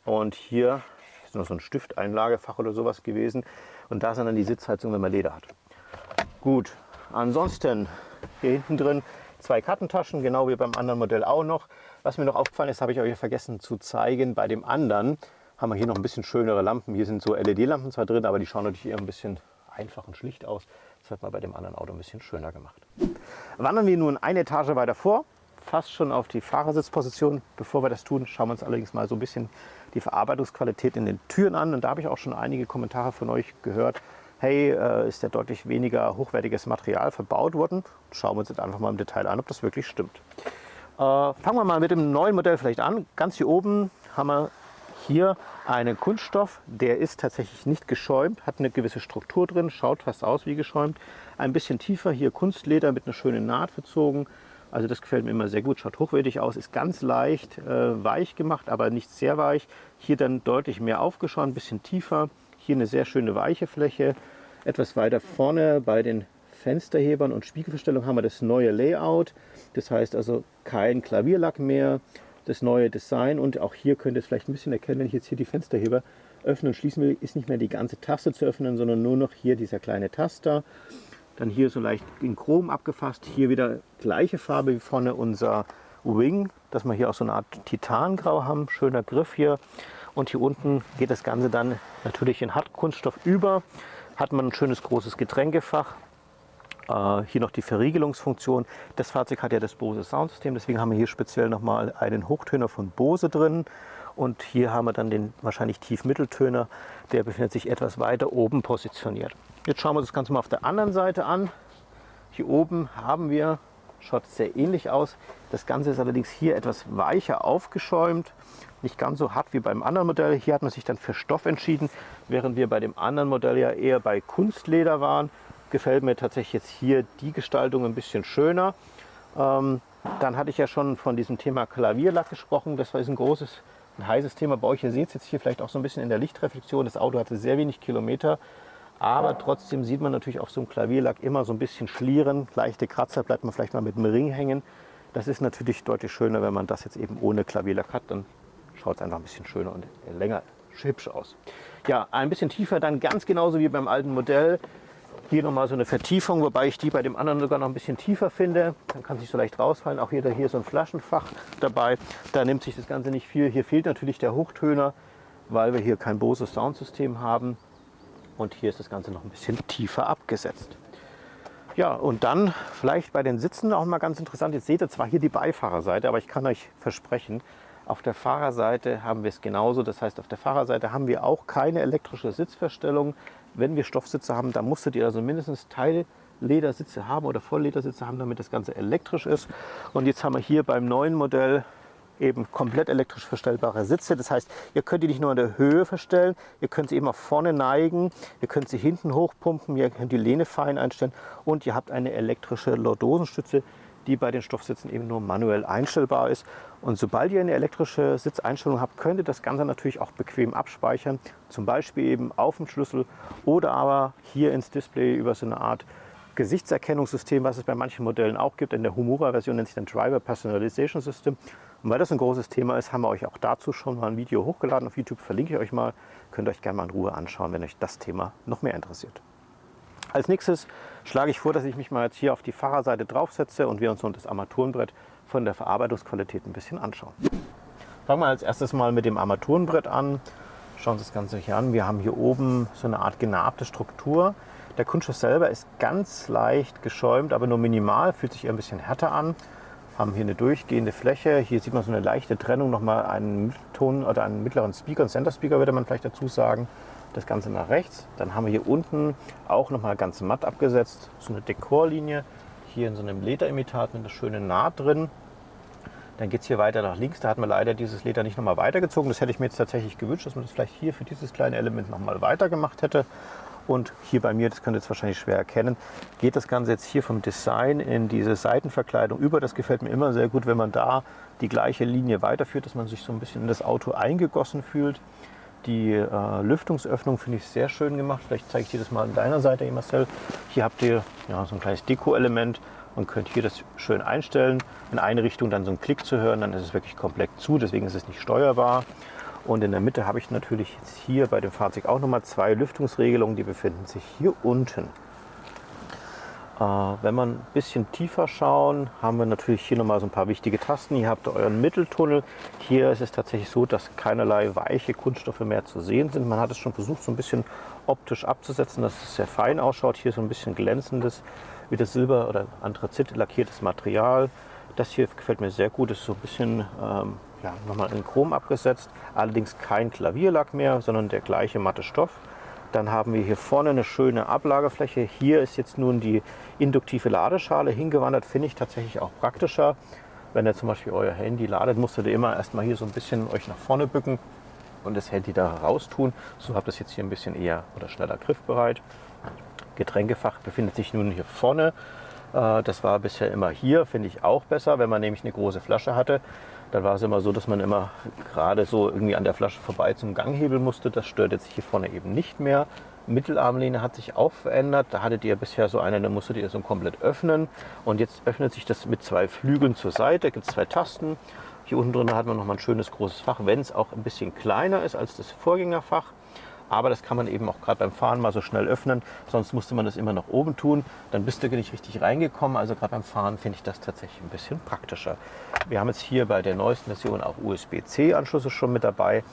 und hier ist noch so ein Stifteinlagefach oder sowas gewesen. Und da sind dann die Sitzheizungen, wenn man Leder hat. Gut, ansonsten hier hinten drin 2 Kartentaschen, genau wie beim anderen Modell auch noch. Was mir noch aufgefallen ist, habe ich euch vergessen zu zeigen, bei dem anderen haben wir hier noch ein bisschen schönere Lampen. Hier sind so LED-Lampen zwar drin, aber die schauen natürlich eher ein bisschen einfach und schlicht aus. Das hat man bei dem anderen Auto ein bisschen schöner gemacht. Wandern wir nun eine Etage weiter vor, fast schon auf die Fahrersitzposition. Bevor wir das tun, schauen wir uns allerdings mal so ein bisschen die Verarbeitungsqualität in den Türen an. Und da habe ich auch schon einige Kommentare von euch gehört. Hey, ist ja deutlich weniger hochwertiges Material verbaut worden. Schauen wir uns jetzt einfach mal im Detail an, ob das wirklich stimmt. Fangen wir mal mit dem neuen Modell vielleicht an. Ganz hier oben haben wir hier einen Kunststoff, der ist tatsächlich nicht geschäumt, hat eine gewisse Struktur drin, schaut fast aus wie geschäumt. Ein bisschen tiefer hier Kunstleder mit einer schönen Naht verzogen. Also das gefällt mir immer sehr gut, schaut hochwertig aus, ist ganz leicht weich gemacht, aber nicht sehr weich. Hier dann deutlich mehr aufgeschäumt, ein bisschen tiefer. Hier eine sehr schöne weiche Fläche. Etwas weiter vorne bei den Fensterhebern und Spiegelverstellung haben wir das neue Layout. Das heißt also kein Klavierlack mehr. Das neue Design und auch hier könnt ihr es vielleicht ein bisschen erkennen, wenn ich jetzt hier die Fensterheber öffne und schließen will, ist nicht mehr die ganze Taste zu öffnen, sondern nur noch hier dieser kleine Taster. Dann hier so leicht in Chrom abgefasst, hier wieder gleiche Farbe wie vorne unser Wing, dass wir hier auch so eine Art Titangrau haben, schöner Griff hier. Und hier unten geht das Ganze dann natürlich in Hartkunststoff über, hat man ein schönes großes Getränkefach. Hier noch die Verriegelungsfunktion. Das Fahrzeug hat ja das Bose Soundsystem, deswegen haben wir hier speziell nochmal einen Hochtöner von Bose drin. Und hier haben wir dann den wahrscheinlich Tiefmitteltöner, der befindet sich etwas weiter oben positioniert. Jetzt schauen wir uns das Ganze mal auf der anderen Seite an. Hier oben haben wir, schaut sehr ähnlich aus. Das Ganze ist allerdings hier etwas weicher aufgeschäumt, nicht ganz so hart wie beim anderen Modell. Hier hat man sich dann für Stoff entschieden, während wir bei dem anderen Modell ja eher bei Kunstleder waren. Gefällt mir tatsächlich jetzt hier die Gestaltung ein bisschen schöner. Dann hatte ich ja schon von diesem Thema Klavierlack gesprochen. Das ist ein heißes Thema bei euch. Ihr seht es jetzt hier vielleicht auch so ein bisschen in der Lichtreflexion. Das Auto hatte sehr wenig Kilometer, aber trotzdem sieht man natürlich auf so einem Klavierlack immer so ein bisschen schlieren. Leichte Kratzer, bleibt man vielleicht mal mit dem Ring hängen. Das ist natürlich deutlich schöner, wenn man das jetzt eben ohne Klavierlack hat. Dann schaut es einfach ein bisschen schöner und länger hübsch aus. Ja, ein bisschen tiefer dann ganz genauso wie beim alten Modell. Hier nochmal so eine Vertiefung, wobei ich die bei dem anderen sogar noch ein bisschen tiefer finde. Dann kann es nicht so leicht rausfallen. Auch hier so ein Flaschenfach dabei. Da nimmt sich das Ganze nicht viel. Hier fehlt natürlich der Hochtöner, weil wir hier kein Bose Soundsystem haben. Und hier ist das Ganze noch ein bisschen tiefer abgesetzt. Ja, und dann vielleicht bei den Sitzen auch mal ganz interessant. Jetzt seht ihr zwar hier die Beifahrerseite, aber ich kann euch versprechen, auf der Fahrerseite haben wir es genauso. Das heißt, auf der Fahrerseite haben wir auch keine elektrische Sitzverstellung. Wenn wir Stoffsitze haben, dann musstet ihr also mindestens Teilledersitze haben oder Vollledersitze haben, damit das Ganze elektrisch ist. Und jetzt haben wir hier beim neuen Modell eben komplett elektrisch verstellbare Sitze. Das heißt, ihr könnt die nicht nur in der Höhe verstellen, ihr könnt sie eben auch vorne neigen, ihr könnt sie hinten hochpumpen, ihr könnt die Lehne fein einstellen und ihr habt eine elektrische Lordosenstütze, die bei den Stoffsitzen eben nur manuell einstellbar ist. Und sobald ihr eine elektrische Sitzeinstellung habt, könnt ihr das Ganze natürlich auch bequem abspeichern. Zum Beispiel eben auf dem Schlüssel oder aber hier ins Display über so eine Art Gesichtserkennungssystem, was es bei manchen Modellen auch gibt. In der Humura-Version nennt sich dann Driver Personalization System. Und weil das ein großes Thema ist, haben wir euch auch dazu schon mal ein Video hochgeladen auf YouTube. Verlinke ich euch mal. Könnt ihr euch gerne mal in Ruhe anschauen, wenn euch das Thema noch mehr interessiert. Als nächstes schlage ich vor, dass ich mich mal jetzt hier auf die Fahrerseite draufsetze und wir uns das Armaturenbrett von der Verarbeitungsqualität ein bisschen anschauen. Fangen wir als erstes mal mit dem Armaturenbrett an. Schauen uns das Ganze hier an. Wir haben hier oben so eine Art genarbte Struktur. Der Kunststoff selber ist ganz leicht geschäumt, aber nur minimal, fühlt sich eher ein bisschen härter an. Haben hier eine durchgehende Fläche. Hier sieht man so eine leichte Trennung, nochmal einen Mittelton oder einen mittleren Speaker, einen Center Speaker würde man vielleicht dazu sagen. das Ganze nach rechts. Dann haben wir hier unten auch nochmal ganz matt abgesetzt, so eine Dekorlinie, hier in so einem Lederimitat mit einer schönen Naht drin. Dann geht es hier weiter nach links, da hat man leider dieses Leder nicht nochmal weitergezogen. Das hätte ich mir jetzt tatsächlich gewünscht, dass man das vielleicht hier für dieses kleine Element nochmal weitergemacht hätte. Und hier bei mir, das könnt ihr jetzt wahrscheinlich schwer erkennen, geht das Ganze jetzt hier vom Design in diese Seitenverkleidung über. Das gefällt mir immer sehr gut, wenn man da die gleiche Linie weiterführt, dass man sich so ein bisschen in das Auto eingegossen fühlt. Die Lüftungsöffnung finde ich sehr schön gemacht. Vielleicht zeige ich dir das mal an deiner Seite, Marcel. Hier habt ihr ja, so ein kleines Deko-Element. Man könnt hier das schön einstellen. In eine Richtung dann so einen Klick zu hören, dann ist es wirklich komplett zu. Deswegen ist es nicht steuerbar. Und in der Mitte habe ich natürlich jetzt hier bei dem Fahrzeug auch nochmal 2 Lüftungsregelungen. Die befinden sich hier unten. Wenn wir ein bisschen tiefer schauen, haben wir natürlich hier nochmal so ein paar wichtige Tasten. Hier habt ihr euren Mitteltunnel. Hier ist es tatsächlich so, dass keinerlei weiche Kunststoffe mehr zu sehen sind. Man hat es schon versucht, so ein bisschen optisch abzusetzen, dass es sehr fein ausschaut. Hier so ein bisschen glänzendes, wie das Silber- oder Anthrazit lackiertes Material. Das hier gefällt mir sehr gut. Das ist so ein bisschen ja, nochmal in Chrom abgesetzt. Allerdings kein Klavierlack mehr, sondern der gleiche matte Stoff. Dann haben wir hier vorne eine schöne Ablagefläche. Hier ist jetzt nun die induktive Ladeschale hingewandert. Finde ich tatsächlich auch praktischer. Wenn ihr zum Beispiel euer Handy ladet, musstet ihr immer erstmal hier so ein bisschen euch nach vorne bücken und das Handy da raus tun. So habt ihr es jetzt hier ein bisschen eher oder schneller griffbereit. Getränkefach befindet sich nun hier vorne. Das war bisher immer hier, finde ich auch besser, wenn man nämlich eine große Flasche hatte. Dann war es immer so, dass man immer gerade so irgendwie an der Flasche vorbei zum Ganghebel musste. Das stört jetzt hier vorne eben nicht mehr. Mittelarmlehne hat sich auch verändert. Da hattet ihr bisher so eine, da musstet ihr so komplett öffnen. Und jetzt öffnet sich das mit 2 Flügeln zur Seite. Da gibt es 2 Tasten. Hier unten drin hat man nochmal ein schönes großes Fach, wenn es auch ein bisschen kleiner ist als das Vorgängerfach. Aber das kann man eben auch gerade beim Fahren mal so schnell öffnen. Sonst musste man das immer nach oben tun. Dann bist du nicht richtig reingekommen. Also gerade beim Fahren finde ich das tatsächlich ein bisschen praktischer. Wir haben jetzt hier bei der neuesten Version auch USB-C-Anschlüsse schon mit dabei.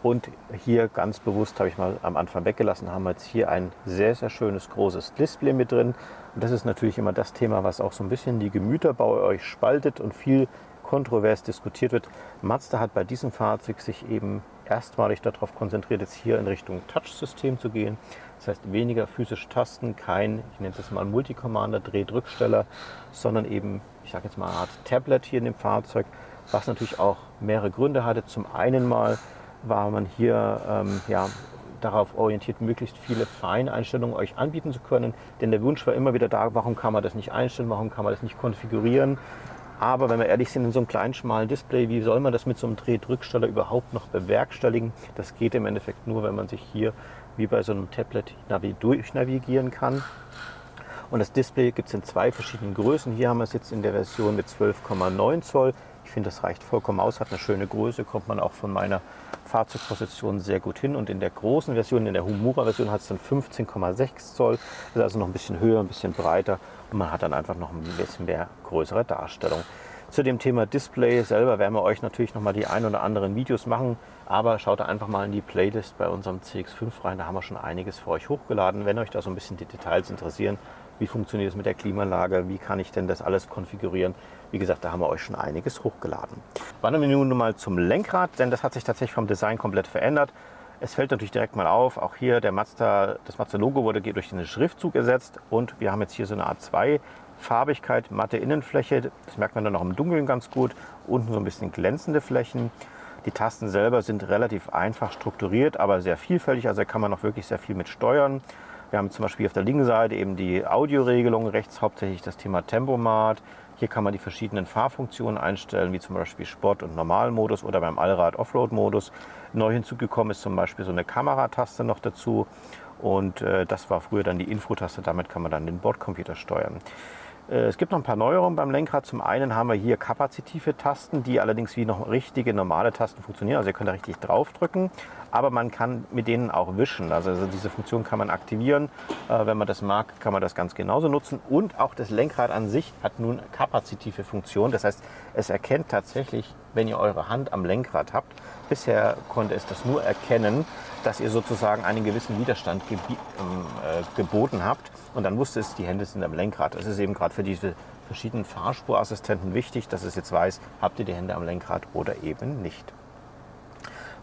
Und hier ganz bewusst, habe ich mal am Anfang weggelassen, haben wir jetzt hier ein sehr, sehr schönes großes Display mit drin. Und das ist natürlich immer das Thema, was auch so ein bisschen die Gemüter bei euch spaltet und viel kontrovers diskutiert wird. Mazda hat bei diesem Fahrzeug sich eben erstmalig darauf konzentriert, jetzt hier in Richtung Touch-System zu gehen. Das heißt weniger physische Tasten, kein, ich nenne es jetzt mal Multicommander, Dreh-Drücksteller, sondern eben, ich sage jetzt mal eine Art Tablet hier in dem Fahrzeug, was natürlich auch mehrere Gründe hatte. Zum einen mal war man hier ja, darauf orientiert, möglichst viele Feineinstellungen euch anbieten zu können. Denn der Wunsch war immer wieder da, warum kann man das nicht einstellen, warum kann man das nicht konfigurieren. Aber wenn wir ehrlich sind, in so einem kleinen, schmalen Display, wie soll man das mit so einem Dreh-Drücksteller überhaupt noch bewerkstelligen? Das geht im Endeffekt nur, wenn man sich hier wie bei so einem Tablet durchnavigieren kann. Und das Display gibt es in 2 verschiedenen Größen. Hier haben wir es jetzt in der Version mit 12,9 Zoll. Ich finde, das reicht vollkommen aus, hat eine schöne Größe, kommt man auch von meiner Fahrzeugposition sehr gut hin. Und in der großen Version, in der Humura-Version, hat es dann 15,6 Zoll. Das ist also noch ein bisschen höher, ein bisschen breiter. Und man hat dann einfach noch ein bisschen mehr größere Darstellung. Zu dem Thema Display selber werden wir euch natürlich noch mal die ein oder anderen Videos machen. Aber schaut da einfach mal in die Playlist bei unserem CX-5 rein. Da haben wir schon einiges für euch hochgeladen. Wenn euch da so ein bisschen die Details interessieren, wie funktioniert es mit der Klimaanlage, wie kann ich denn das alles konfigurieren. Wie gesagt, da haben wir euch schon einiges hochgeladen. Wandern wir nun mal zum Lenkrad, denn das hat sich tatsächlich vom Design komplett verändert. Es fällt natürlich direkt mal auf, auch hier das Mazda-Logo wurde durch den Schriftzug ersetzt und wir haben jetzt hier so eine Art 2-Farbigkeit, matte Innenfläche, das merkt man dann auch im Dunkeln ganz gut, unten so ein bisschen glänzende Flächen. Die Tasten selber sind relativ einfach strukturiert, aber sehr vielfältig, also da kann man auch wirklich sehr viel mit steuern. Wir haben zum Beispiel auf der linken Seite eben die Audioregelung, rechts hauptsächlich das Thema Tempomat. Hier kann man die verschiedenen Fahrfunktionen einstellen, wie zum Beispiel Sport- und Normalmodus oder beim Allrad Offroad-Modus. Neu hinzugekommen ist zum Beispiel so eine Kamerataste noch dazu und das war früher dann die Infotaste, damit kann man dann den Bordcomputer steuern. Es gibt noch ein paar Neuerungen beim Lenkrad. Zum einen haben wir hier kapazitive Tasten, die allerdings wie noch richtige normale Tasten funktionieren. Also ihr könnt da richtig draufdrücken, aber man kann mit denen auch wischen. Also diese Funktion kann man aktivieren. Wenn man das mag, kann man das ganz genauso nutzen. Und auch das Lenkrad an sich hat nun kapazitive Funktion. Das heißt, es erkennt tatsächlich, wenn ihr eure Hand am Lenkrad habt. Bisher konnte es das nur erkennen, dass ihr sozusagen einen gewissen Widerstand geboten habt. Und dann wusste es, die Hände sind am Lenkrad. Das ist eben gerade für diese verschiedenen Fahrspurassistenten wichtig, dass es jetzt weiß, habt ihr die Hände am Lenkrad oder eben nicht.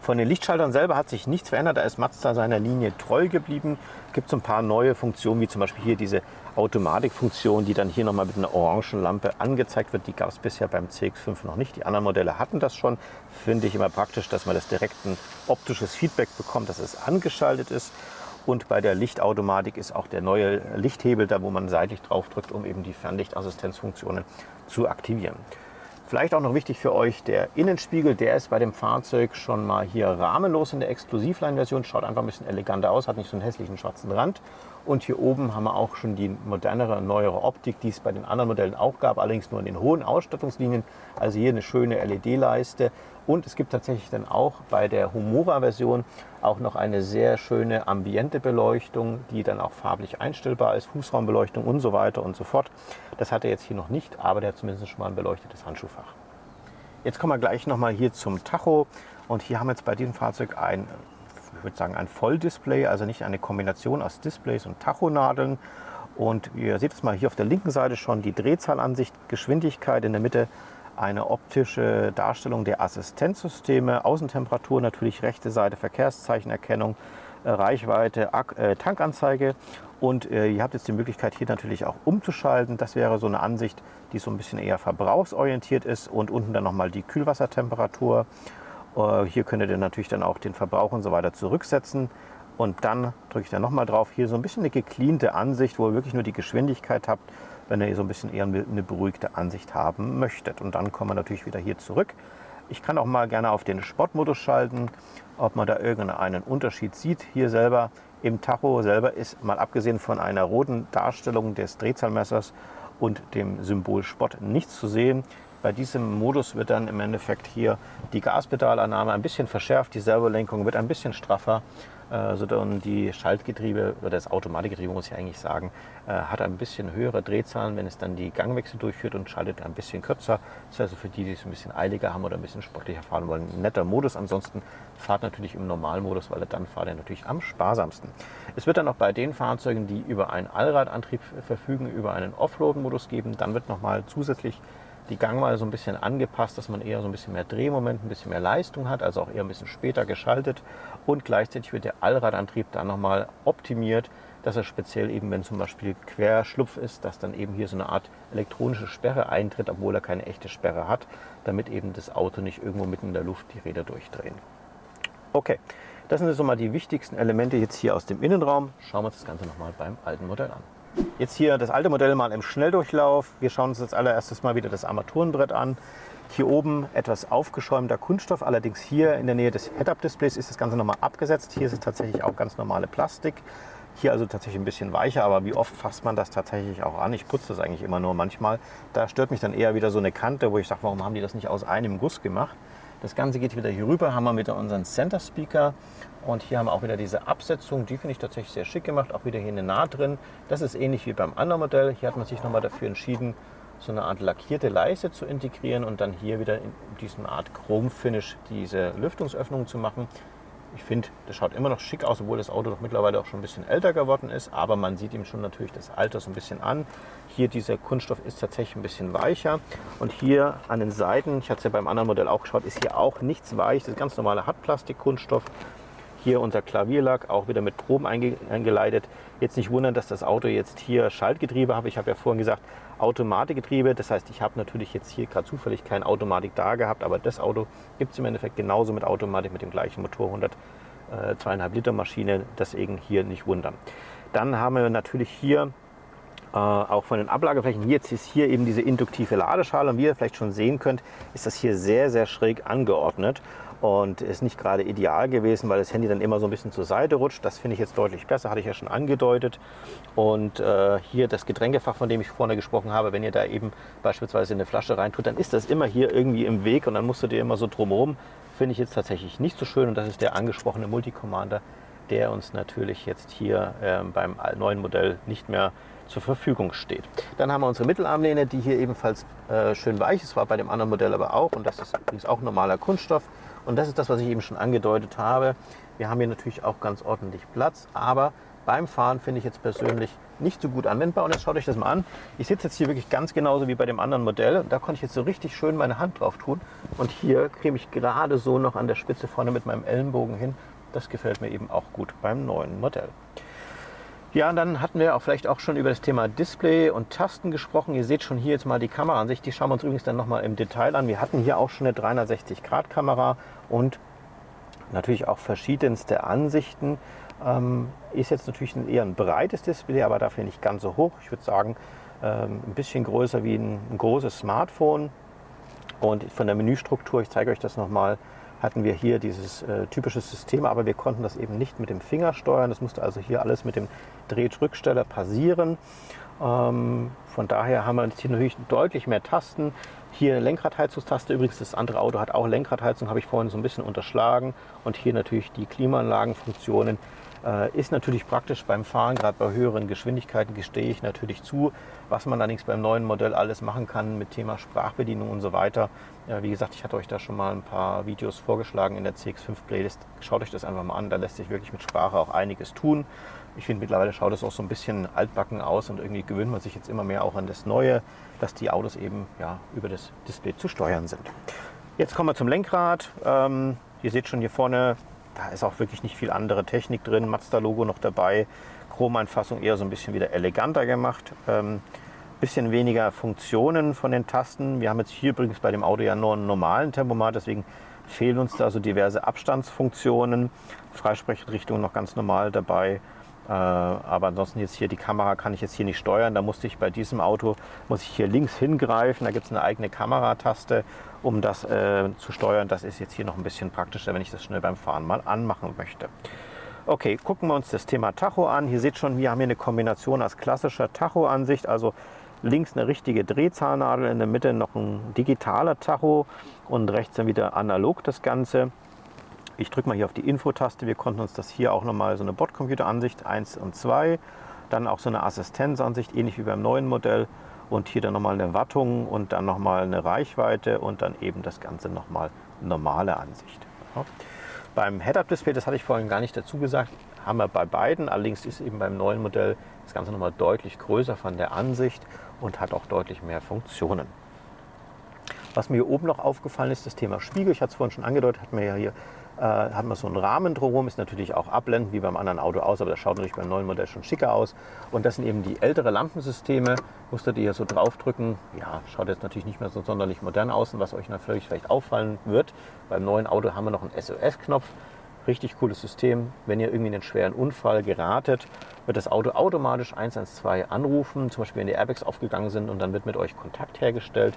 Von den Lichtschaltern selber hat sich nichts verändert, da ist Mazda seiner Linie treu geblieben. Es gibt so ein paar neue Funktionen, wie zum Beispiel hier diese Automatikfunktion, die dann hier nochmal mit einer orangen Lampe angezeigt wird. Die gab es bisher beim CX-5 noch nicht. Die anderen Modelle hatten das schon. Finde ich immer praktisch, dass man das direkt ein optisches Feedback bekommt, dass es angeschaltet ist. Und bei der Lichtautomatik ist auch der neue Lichthebel da, wo man seitlich drauf drückt, um eben die Fernlichtassistenzfunktionen zu aktivieren. Vielleicht auch noch wichtig für euch, der Innenspiegel, der ist bei dem Fahrzeug schon mal hier rahmenlos in der Exklusivline-Version. Schaut einfach ein bisschen eleganter aus, hat nicht so einen hässlichen schwarzen Rand. Und hier oben haben wir auch schon die modernere, neuere Optik, die es bei den anderen Modellen auch gab, allerdings nur in den hohen Ausstattungslinien. Also hier eine schöne LED-Leiste. Und es gibt tatsächlich dann auch bei der Humora-Version auch noch eine sehr schöne Ambiente-Beleuchtung, die dann auch farblich einstellbar ist, Fußraumbeleuchtung und so weiter und so fort. Das hat er jetzt hier noch nicht, aber der hat zumindest schon mal ein beleuchtetes Handschuhfach. Jetzt kommen wir gleich nochmal hier zum Tacho. Und hier haben wir jetzt bei diesem Fahrzeug ich würde sagen, ein Volldisplay, also nicht eine Kombination aus Displays und Tachonadeln. Und ihr seht es mal hier auf der linken Seite schon die Drehzahlansicht, Geschwindigkeit, in der Mitte eine optische Darstellung der Assistenzsysteme, Außentemperatur natürlich, rechte Seite Verkehrszeichenerkennung, Reichweite, Tankanzeige. Und ihr habt jetzt die Möglichkeit hier natürlich auch umzuschalten. Das wäre so eine Ansicht, die so ein bisschen eher verbrauchsorientiert ist. Und unten dann nochmal die Kühlwassertemperatur. Hier könnt ihr natürlich dann auch den Verbrauch und so weiter zurücksetzen. Und dann drücke ich da nochmal drauf. Hier so ein bisschen eine gecleante Ansicht, wo ihr wirklich nur die Geschwindigkeit habt, wenn ihr so ein bisschen eher eine beruhigte Ansicht haben möchtet. Und dann kommen wir natürlich wieder hier zurück. Ich kann auch mal gerne auf den Sportmodus schalten, ob man da irgendeinen Unterschied sieht. Hier selber im Tacho selber ist, mal abgesehen von einer roten Darstellung des Drehzahlmessers und dem Symbol Sport, nichts zu sehen. Bei diesem Modus wird dann im Endeffekt hier die Gaspedalannahme ein bisschen verschärft, die Servolenkung wird ein bisschen straffer, sondern die Schaltgetriebe oder das Automatikgetriebe, muss ich eigentlich sagen, hat ein bisschen höhere Drehzahlen, wenn es dann die Gangwechsel durchführt und schaltet ein bisschen kürzer. Das ist also für die, die es ein bisschen eiliger haben oder ein bisschen sportlicher fahren wollen, ein netter Modus. Ansonsten fahrt natürlich im Normalmodus, weil dann fahrt ihr natürlich am sparsamsten. Es wird dann auch bei den Fahrzeugen, die über einen Allradantrieb verfügen, über einen Offroad-Modus geben. Dann wird nochmal zusätzlich die Gangweise so ein bisschen angepasst, dass man eher so ein bisschen mehr Drehmoment, ein bisschen mehr Leistung hat, also auch eher ein bisschen später geschaltet. Und gleichzeitig wird der Allradantrieb dann nochmal optimiert, dass er speziell eben, wenn zum Beispiel Querschlupf ist, dass dann eben hier so eine Art elektronische Sperre eintritt, obwohl er keine echte Sperre hat, damit eben das Auto nicht irgendwo mitten in der Luft die Räder durchdrehen. Okay, das sind jetzt nochmal die wichtigsten Elemente jetzt hier aus dem Innenraum. Schauen wir uns das Ganze nochmal beim alten Modell an. Jetzt hier das alte Modell mal im Schnelldurchlauf. Wir schauen uns als allererstes mal wieder das Armaturenbrett an. Hier oben etwas aufgeschäumter Kunststoff, allerdings hier in der Nähe des Head-Up-Displays ist das Ganze nochmal abgesetzt. Hier ist es tatsächlich auch ganz normale Plastik. Hier also tatsächlich ein bisschen weicher, aber wie oft fasst man das tatsächlich auch an? Ich putze das eigentlich immer nur manchmal. Da stört mich dann eher wieder so eine Kante, wo ich sage, warum haben die das nicht aus einem Guss gemacht? Das Ganze geht wieder hier rüber, haben wir wieder unseren Center Speaker und hier haben wir auch wieder diese Absetzung, die finde ich tatsächlich sehr schick gemacht, auch wieder hier eine Naht drin. Das ist ähnlich wie beim anderen Modell. Hier hat man sich nochmal dafür entschieden, so eine Art lackierte Leiste zu integrieren und dann hier wieder in diesem Art Chrome-Finish diese Lüftungsöffnung zu machen. Ich finde, das schaut immer noch schick aus, obwohl das Auto doch mittlerweile auch schon ein bisschen älter geworden ist. Aber man sieht ihm schon natürlich das Alter so ein bisschen an. Hier dieser Kunststoff ist tatsächlich ein bisschen weicher. Und hier an den Seiten, ich hatte es ja beim anderen Modell auch geschaut, ist hier auch nichts weich. Das ist ganz normale Hartplastikkunststoff. Hier unser Klavierlack, auch wieder mit Chrom eingeleitet. Jetzt nicht wundern, dass das Auto jetzt hier Schaltgetriebe hat. Ich habe ja vorhin gesagt, Automatikgetriebe. Das heißt, ich habe natürlich jetzt hier gerade zufällig keine Automatik da gehabt, aber das Auto gibt es im Endeffekt genauso mit Automatik, mit dem gleichen Motor, 2,5 Liter Maschine. Deswegen hier nicht wundern. Dann haben wir natürlich hier auch von den Ablageflächen, jetzt ist hier eben diese induktive Ladeschale und wie ihr vielleicht schon sehen könnt, ist das hier sehr, sehr schräg angeordnet und ist nicht gerade ideal gewesen, weil das Handy dann immer so ein bisschen zur Seite rutscht. Das finde ich jetzt deutlich besser, hatte ich ja schon angedeutet. Und hier das Getränkefach, von dem ich vorne gesprochen habe, wenn ihr da eben beispielsweise eine Flasche reintut, dann ist das immer hier irgendwie im Weg und dann musst du dir immer so drumherum. Finde ich jetzt tatsächlich nicht so schön und das ist der angesprochene Multicommander, der uns natürlich jetzt hier beim neuen Modell nicht mehr zur Verfügung steht. Dann haben wir unsere Mittelarmlehne, die hier ebenfalls schön weich ist, war bei dem anderen Modell aber auch und das ist übrigens auch normaler Kunststoff und das ist das, was ich eben schon angedeutet habe. Wir haben hier natürlich auch ganz ordentlich Platz, aber beim Fahren finde ich jetzt persönlich, nicht so gut anwendbar. Und jetzt schaut euch das mal an. Ich sitze jetzt hier wirklich ganz genauso wie bei dem anderen Modell. Da konnte ich jetzt so richtig schön meine Hand drauf tun. Und hier kriege ich gerade so noch an der Spitze vorne mit meinem Ellenbogen hin. Das gefällt mir eben auch gut beim neuen Modell. Ja, und dann hatten wir auch vielleicht auch schon über das Thema Display und Tasten gesprochen. Ihr seht schon hier jetzt mal die Kameraansicht. Die schauen wir uns übrigens dann nochmal im Detail an. Wir hatten hier auch schon eine 360-Grad-Kamera und natürlich auch verschiedenste Ansichten. Ist jetzt natürlich eher ein breites Display, aber dafür nicht ganz so hoch. Ich würde sagen, ein bisschen größer wie ein großes Smartphone. Und von der Menüstruktur, ich zeige euch das nochmal, hatten wir hier dieses typische System, aber wir konnten das eben nicht mit dem Finger steuern. Das musste also hier alles mit dem Dreh-Drücksteller passieren. Von daher haben wir jetzt hier natürlich deutlich mehr Tasten. Hier eine Lenkradheizungstaste. Übrigens, das andere Auto hat auch Lenkradheizung, habe ich vorhin so ein bisschen unterschlagen. Und hier natürlich die Klimaanlagenfunktionen. Ist natürlich praktisch beim Fahren, gerade bei höheren Geschwindigkeiten, gestehe ich natürlich zu. Was man allerdings beim neuen Modell alles machen kann mit Thema Sprachbedienung und so weiter. Wie gesagt, ich hatte euch da schon mal ein paar Videos vorgeschlagen in der CX5 Playlist. Schaut euch das einfach mal an, da lässt sich wirklich mit Sprache auch einiges tun. Ich finde, mittlerweile schaut es auch so ein bisschen altbacken aus und irgendwie gewöhnt man sich jetzt immer mehr auch an das Neue, dass die Autos eben ja, über das Display zu steuern sind. Jetzt kommen wir zum Lenkrad. Ihr seht schon hier vorne, da ist auch wirklich nicht viel andere Technik drin. Mazda-Logo noch dabei. Chromeinfassung eher so ein bisschen wieder eleganter gemacht. Bisschen weniger Funktionen von den Tasten. Wir haben jetzt hier übrigens bei dem Auto ja nur einen normalen Tempomat, deswegen fehlen uns da so diverse Abstandsfunktionen. Freisprechrichtung noch ganz normal dabei. Aber ansonsten jetzt hier die Kamera kann ich jetzt hier nicht steuern. Da musste ich bei diesem Auto, muss ich hier links hingreifen. Da gibt es eine eigene Kamerataste, um das zu steuern. Das ist jetzt hier noch ein bisschen praktischer, wenn ich das schnell beim Fahren mal anmachen möchte. Okay, gucken wir uns das Thema Tacho an. Hier seht schon, wir haben hier eine Kombination als klassischer Tacho-Ansicht. Also links eine richtige Drehzahlnadel, in der Mitte noch ein digitaler Tacho und rechts dann wieder analog das Ganze. Ich drücke mal hier auf die Info-Taste. Wir konnten uns das hier auch nochmal so eine Bordcomputer-Ansicht 1 und 2. Dann auch so eine Assistenzansicht, ähnlich wie beim neuen Modell. Und hier dann nochmal eine Wattung und dann nochmal eine Reichweite und dann eben das Ganze nochmal normale Ansicht. Ja. Beim Head-Up-Display, das hatte ich vorhin gar nicht dazu gesagt, haben wir bei beiden. Allerdings ist eben beim neuen Modell das Ganze nochmal deutlich größer von der Ansicht und hat auch deutlich mehr Funktionen. Was mir hier oben noch aufgefallen ist, das Thema Spiegel. Ich hatte es vorhin schon angedeutet, hat man so einen Rahmen drumherum, ist natürlich auch abblendend wie beim anderen Auto aus, aber das schaut natürlich beim neuen Modell schon schicker aus. Und das sind eben die ältere Lampensysteme, musstet ihr hier so draufdrücken. Ja, schaut jetzt natürlich nicht mehr so sonderlich modern aus, und was euch natürlich vielleicht auffallen wird. Beim neuen Auto haben wir noch einen SOS-Knopf. Richtig cooles System. Wenn ihr irgendwie in einen schweren Unfall geratet, wird das Auto automatisch 112 anrufen, zum Beispiel wenn die Airbags aufgegangen sind, und dann wird mit euch Kontakt hergestellt.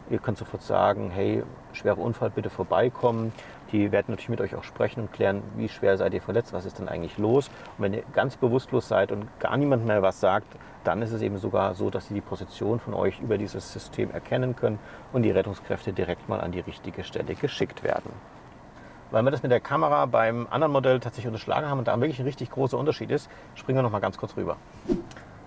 Ihr könnt sofort sagen, hey, schwerer Unfall, bitte vorbeikommen. Die werden natürlich mit euch auch sprechen und klären, wie schwer seid ihr verletzt, was ist denn eigentlich los. Und wenn ihr ganz bewusstlos seid und gar niemand mehr was sagt, dann ist es eben sogar so, dass sie die Position von euch über dieses System erkennen können und die Rettungskräfte direkt mal an die richtige Stelle geschickt werden. Weil wir das mit der Kamera beim anderen Modell tatsächlich unterschlagen haben und da wirklich ein richtig großer Unterschied ist, springen wir noch mal ganz kurz rüber.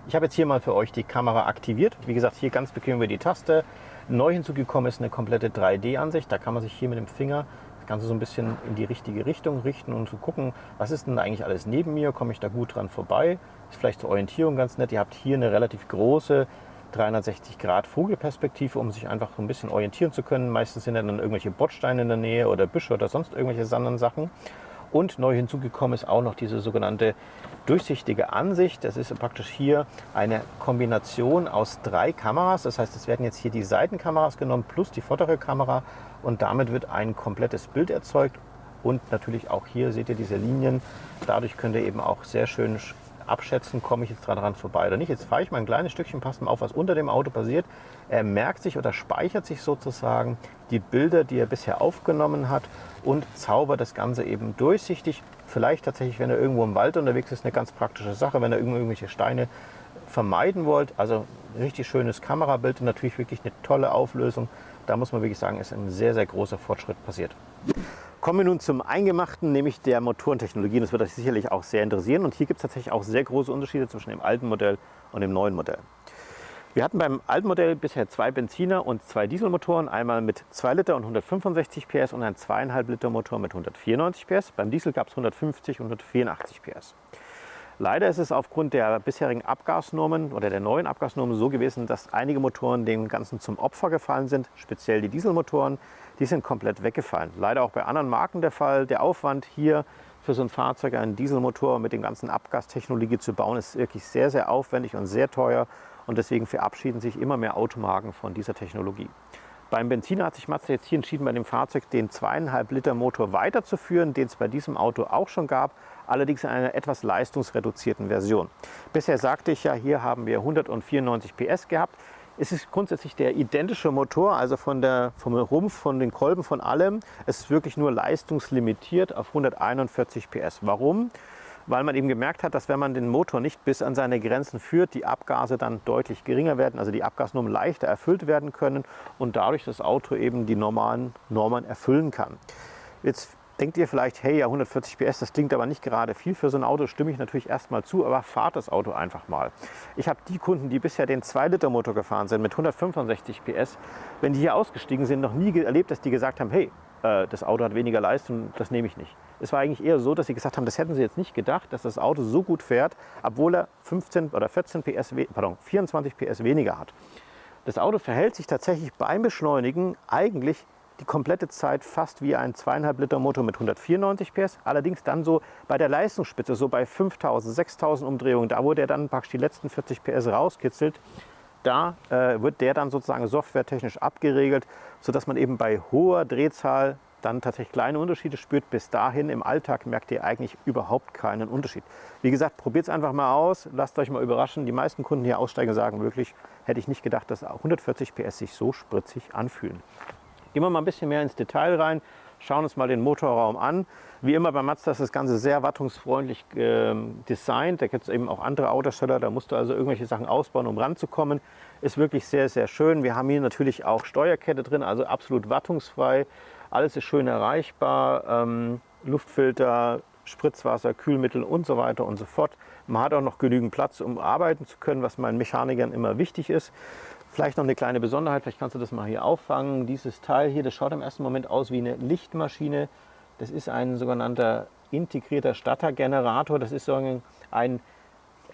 Ich habe jetzt hier mal für euch die Kamera aktiviert. Wie gesagt, hier ganz bequem über die Taste. Neu hinzugekommen ist eine komplette 3D-Ansicht. Da kann man sich hier mit dem Finger das Ganze so ein bisschen in die richtige Richtung richten und zu gucken, was ist denn eigentlich alles neben mir, komme ich da gut dran vorbei. Ist vielleicht zur Orientierung ganz nett. Ihr habt hier eine relativ große 360-Grad-Vogelperspektive, um sich einfach so ein bisschen orientieren zu können. Meistens sind dann irgendwelche Bordsteine in der Nähe oder Büsche oder sonst irgendwelche anderen Sachen. Und neu hinzugekommen ist auch noch diese sogenannte durchsichtige Ansicht. Das ist praktisch hier eine Kombination aus 3 Kameras. Das heißt, es werden jetzt hier die Seitenkameras genommen plus die vordere Kamera und damit wird ein komplettes Bild erzeugt. Und natürlich auch hier seht ihr diese Linien. Dadurch könnt ihr eben auch sehr schön abschätzen, komme ich jetzt dran vorbei oder nicht. Jetzt fahre ich mal ein kleines Stückchen, passt mal auf, was unter dem Auto passiert. Er merkt sich oder speichert sich sozusagen die Bilder, die er bisher aufgenommen hat und zaubert das Ganze eben durchsichtig. Vielleicht tatsächlich, wenn er irgendwo im Wald unterwegs ist, eine ganz praktische Sache, wenn ihr irgendwelche Steine vermeiden wollt. Also ein richtig schönes Kamerabild und natürlich wirklich eine tolle Auflösung. Da muss man wirklich sagen, ist ein sehr, sehr großer Fortschritt passiert. Kommen wir nun zum Eingemachten, nämlich der Motorentechnologie. Das wird euch sicherlich auch sehr interessieren. Und hier gibt es tatsächlich auch sehr große Unterschiede zwischen dem alten Modell und dem neuen Modell. Wir hatten beim alten Modell bisher 2 Benziner und 2 Dieselmotoren. Einmal mit 2 Liter und 165 PS und ein 2,5 Liter Motor mit 194 PS. Beim Diesel gab es 150 und 184 PS. Leider ist es aufgrund der bisherigen Abgasnormen oder der neuen Abgasnormen so gewesen, dass einige Motoren dem Ganzen zum Opfer gefallen sind, speziell die Dieselmotoren. Die sind komplett weggefallen. Leider auch bei anderen Marken der Fall. Der Aufwand hier für so ein Fahrzeug, einen Dieselmotor mit dem ganzen Abgastechnologie zu bauen, ist wirklich sehr, sehr aufwendig und sehr teuer. Und deswegen verabschieden sich immer mehr Automarken von dieser Technologie. Beim Benziner hat sich Mazda jetzt hier entschieden, bei dem Fahrzeug den 2,5 Liter Motor weiterzuführen, den es bei diesem Auto auch schon gab, allerdings in einer etwas leistungsreduzierten Version. Bisher sagte ich ja, hier haben wir 194 PS gehabt. Es ist grundsätzlich der identische Motor, also vom Rumpf, von den Kolben, von allem. Es ist wirklich nur leistungslimitiert auf 141 PS. Warum? Weil man eben gemerkt hat, dass wenn man den Motor nicht bis an seine Grenzen führt, die Abgase dann deutlich geringer werden, also die Abgasnormen leichter erfüllt werden können und dadurch das Auto eben die normalen Normen erfüllen kann. Jetzt denkt ihr vielleicht, hey, ja 140 PS, das klingt aber nicht gerade viel für so ein Auto, stimme ich natürlich erstmal zu, aber fahrt das Auto einfach mal. Ich habe die Kunden, die bisher den 2-Liter-Motor gefahren sind mit 165 PS, wenn die hier ausgestiegen sind, noch nie erlebt, dass die gesagt haben, hey, das Auto hat weniger Leistung, das nehme ich nicht. Es war eigentlich eher so, dass sie gesagt haben, das hätten sie jetzt nicht gedacht, dass das Auto so gut fährt, obwohl er 15 oder 24 PS weniger hat. Das Auto verhält sich tatsächlich beim Beschleunigen eigentlich die komplette Zeit fast wie ein 2,5 Liter Motor mit 194 PS, allerdings dann so bei der Leistungsspitze, so bei 5000, 6000 Umdrehungen, da wo der dann praktisch die letzten 40 PS rauskitzelt, da wird der dann sozusagen softwaretechnisch abgeregelt, sodass man eben bei hoher Drehzahl dann tatsächlich kleine Unterschiede spürt. Bis dahin im Alltag merkt ihr eigentlich überhaupt keinen Unterschied. Wie gesagt, probiert es einfach mal aus, lasst euch mal überraschen. Die meisten Kunden, die hier aussteigen, sagen wirklich, hätte ich nicht gedacht, dass 140 PS sich so spritzig anfühlen. Gehen wir mal ein bisschen mehr ins Detail rein, schauen uns mal den Motorraum an. Wie immer bei Mazda ist das Ganze sehr wartungsfreundlich designt. Da gibt es eben auch andere Autohersteller, da musst du also irgendwelche Sachen ausbauen, um ranzukommen. Ist wirklich sehr, sehr schön. Wir haben hier natürlich auch Steuerkette drin, also absolut wartungsfrei. Alles ist schön erreichbar. Luftfilter, Spritzwasser, Kühlmittel und so weiter und so fort. Man hat auch noch genügend Platz, um arbeiten zu können, was meinen Mechanikern immer wichtig ist. Vielleicht noch eine kleine Besonderheit, vielleicht kannst du das mal hier auffangen. Dieses Teil hier, das schaut im ersten Moment aus wie eine Lichtmaschine. Das ist ein sogenannter integrierter Startergenerator. Das ist so eine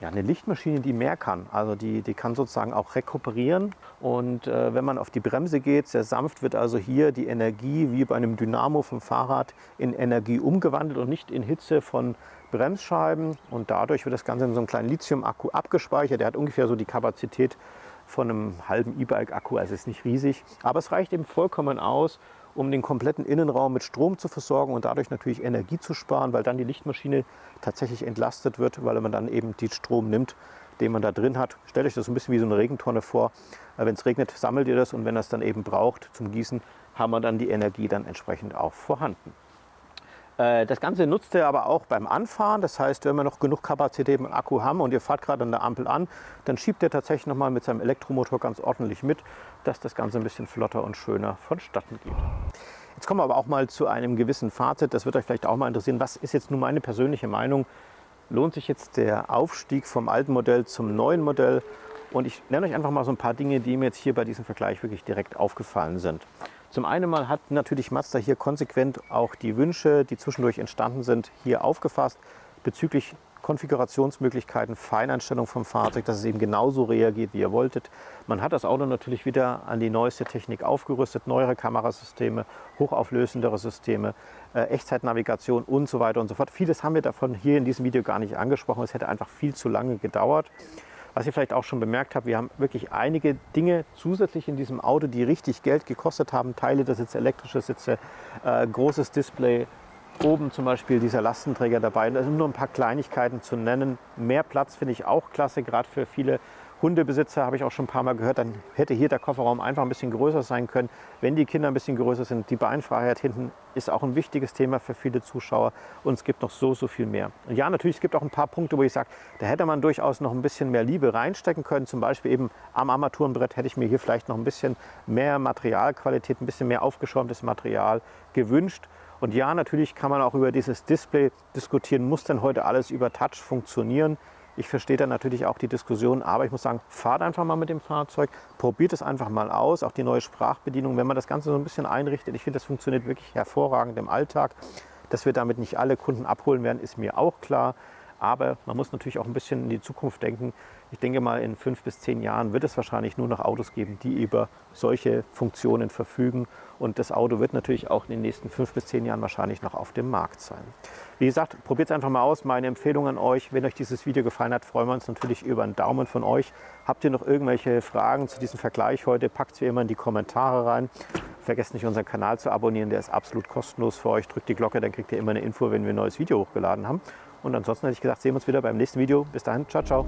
Lichtmaschine, die mehr kann. Also die kann sozusagen auch rekuperieren. Und wenn man auf die Bremse geht, sehr sanft wird also hier die Energie wie bei einem Dynamo vom Fahrrad in Energie umgewandelt und nicht in Hitze von Bremsscheiben. Und dadurch wird das Ganze in so einem kleinen Lithium-Akku abgespeichert. Der hat ungefähr so die Kapazität von einem halben E-Bike-Akku, also ist nicht riesig. Aber es reicht eben vollkommen aus, um den kompletten Innenraum mit Strom zu versorgen und dadurch natürlich Energie zu sparen, weil dann die Lichtmaschine tatsächlich entlastet wird, weil man dann eben den Strom nimmt, den man da drin hat. Stellt euch das ein bisschen wie so eine Regentonne vor. Wenn es regnet, sammelt ihr das und wenn ihr es dann eben braucht zum Gießen, haben wir dann die Energie dann entsprechend auch vorhanden. Das Ganze nutzt ihr aber auch beim Anfahren. Das heißt, wenn wir noch genug Kapazität im Akku haben und ihr fahrt gerade an der Ampel an, dann schiebt ihr tatsächlich nochmal mit seinem Elektromotor ganz ordentlich mit, dass das Ganze ein bisschen flotter und schöner vonstatten geht. Jetzt kommen wir aber auch mal zu einem gewissen Fazit. Das wird euch vielleicht auch mal interessieren. Was ist jetzt nun meine persönliche Meinung? Lohnt sich jetzt der Aufstieg vom alten Modell zum neuen Modell? Und ich nenne euch einfach mal so ein paar Dinge, die mir jetzt hier bei diesem Vergleich wirklich direkt aufgefallen sind. Zum einen mal hat natürlich Mazda hier konsequent auch die Wünsche, die zwischendurch entstanden sind, hier aufgefasst bezüglich Konfigurationsmöglichkeiten, Feineinstellung vom Fahrzeug, dass es eben genauso reagiert, wie ihr wolltet. Man hat das Auto natürlich wieder an die neueste Technik aufgerüstet, neuere Kamerasysteme, hochauflösendere Systeme, Echtzeitnavigation und so weiter und so fort. Vieles haben wir davon hier in diesem Video gar nicht angesprochen. Es hätte einfach viel zu lange gedauert. Was ihr vielleicht auch schon bemerkt habt, wir haben wirklich einige Dinge zusätzlich in diesem Auto, die richtig Geld gekostet haben. Teile der Sitze, elektrische Sitze, großes Display, oben zum Beispiel dieser Lastenträger dabei. Da sind nur ein paar Kleinigkeiten zu nennen. Mehr Platz finde ich auch klasse, gerade für viele Hundebesitzer, habe ich auch schon ein paar Mal gehört, dann hätte hier der Kofferraum einfach ein bisschen größer sein können. Wenn die Kinder ein bisschen größer sind, die Beinfreiheit hinten ist auch ein wichtiges Thema für viele Zuschauer und es gibt noch so viel mehr. Und ja, natürlich, es gibt auch ein paar Punkte, wo ich sage, da hätte man durchaus noch ein bisschen mehr Liebe reinstecken können. Zum Beispiel eben am Armaturenbrett hätte ich mir hier vielleicht noch ein bisschen mehr Materialqualität, ein bisschen mehr aufgeschäumtes Material gewünscht. Und ja, natürlich kann man auch über dieses Display diskutieren, muss denn heute alles über Touch funktionieren? Ich verstehe da natürlich auch die Diskussion, aber ich muss sagen, fahrt einfach mal mit dem Fahrzeug, probiert es einfach mal aus, auch die neue Sprachbedienung, wenn man das Ganze so ein bisschen einrichtet. Ich finde, das funktioniert wirklich hervorragend im Alltag. Dass wir damit nicht alle Kunden abholen werden, ist mir auch klar. Aber man muss natürlich auch ein bisschen in die Zukunft denken. Ich denke mal, in 5 bis 10 Jahren wird es wahrscheinlich nur noch Autos geben, die über solche Funktionen verfügen. Und das Auto wird natürlich auch in den nächsten 5 bis 10 Jahren wahrscheinlich noch auf dem Markt sein. Wie gesagt, probiert es einfach mal aus. Meine Empfehlung an euch, wenn euch dieses Video gefallen hat, freuen wir uns natürlich über einen Daumen von euch. Habt ihr noch irgendwelche Fragen zu diesem Vergleich heute, packt es wie immer in die Kommentare rein. Vergesst nicht, unseren Kanal zu abonnieren, der ist absolut kostenlos für euch. Drückt die Glocke, dann kriegt ihr immer eine Info, wenn wir ein neues Video hochgeladen haben. Und ansonsten hätte ich gesagt, sehen wir uns wieder beim nächsten Video. Bis dahin, ciao, ciao.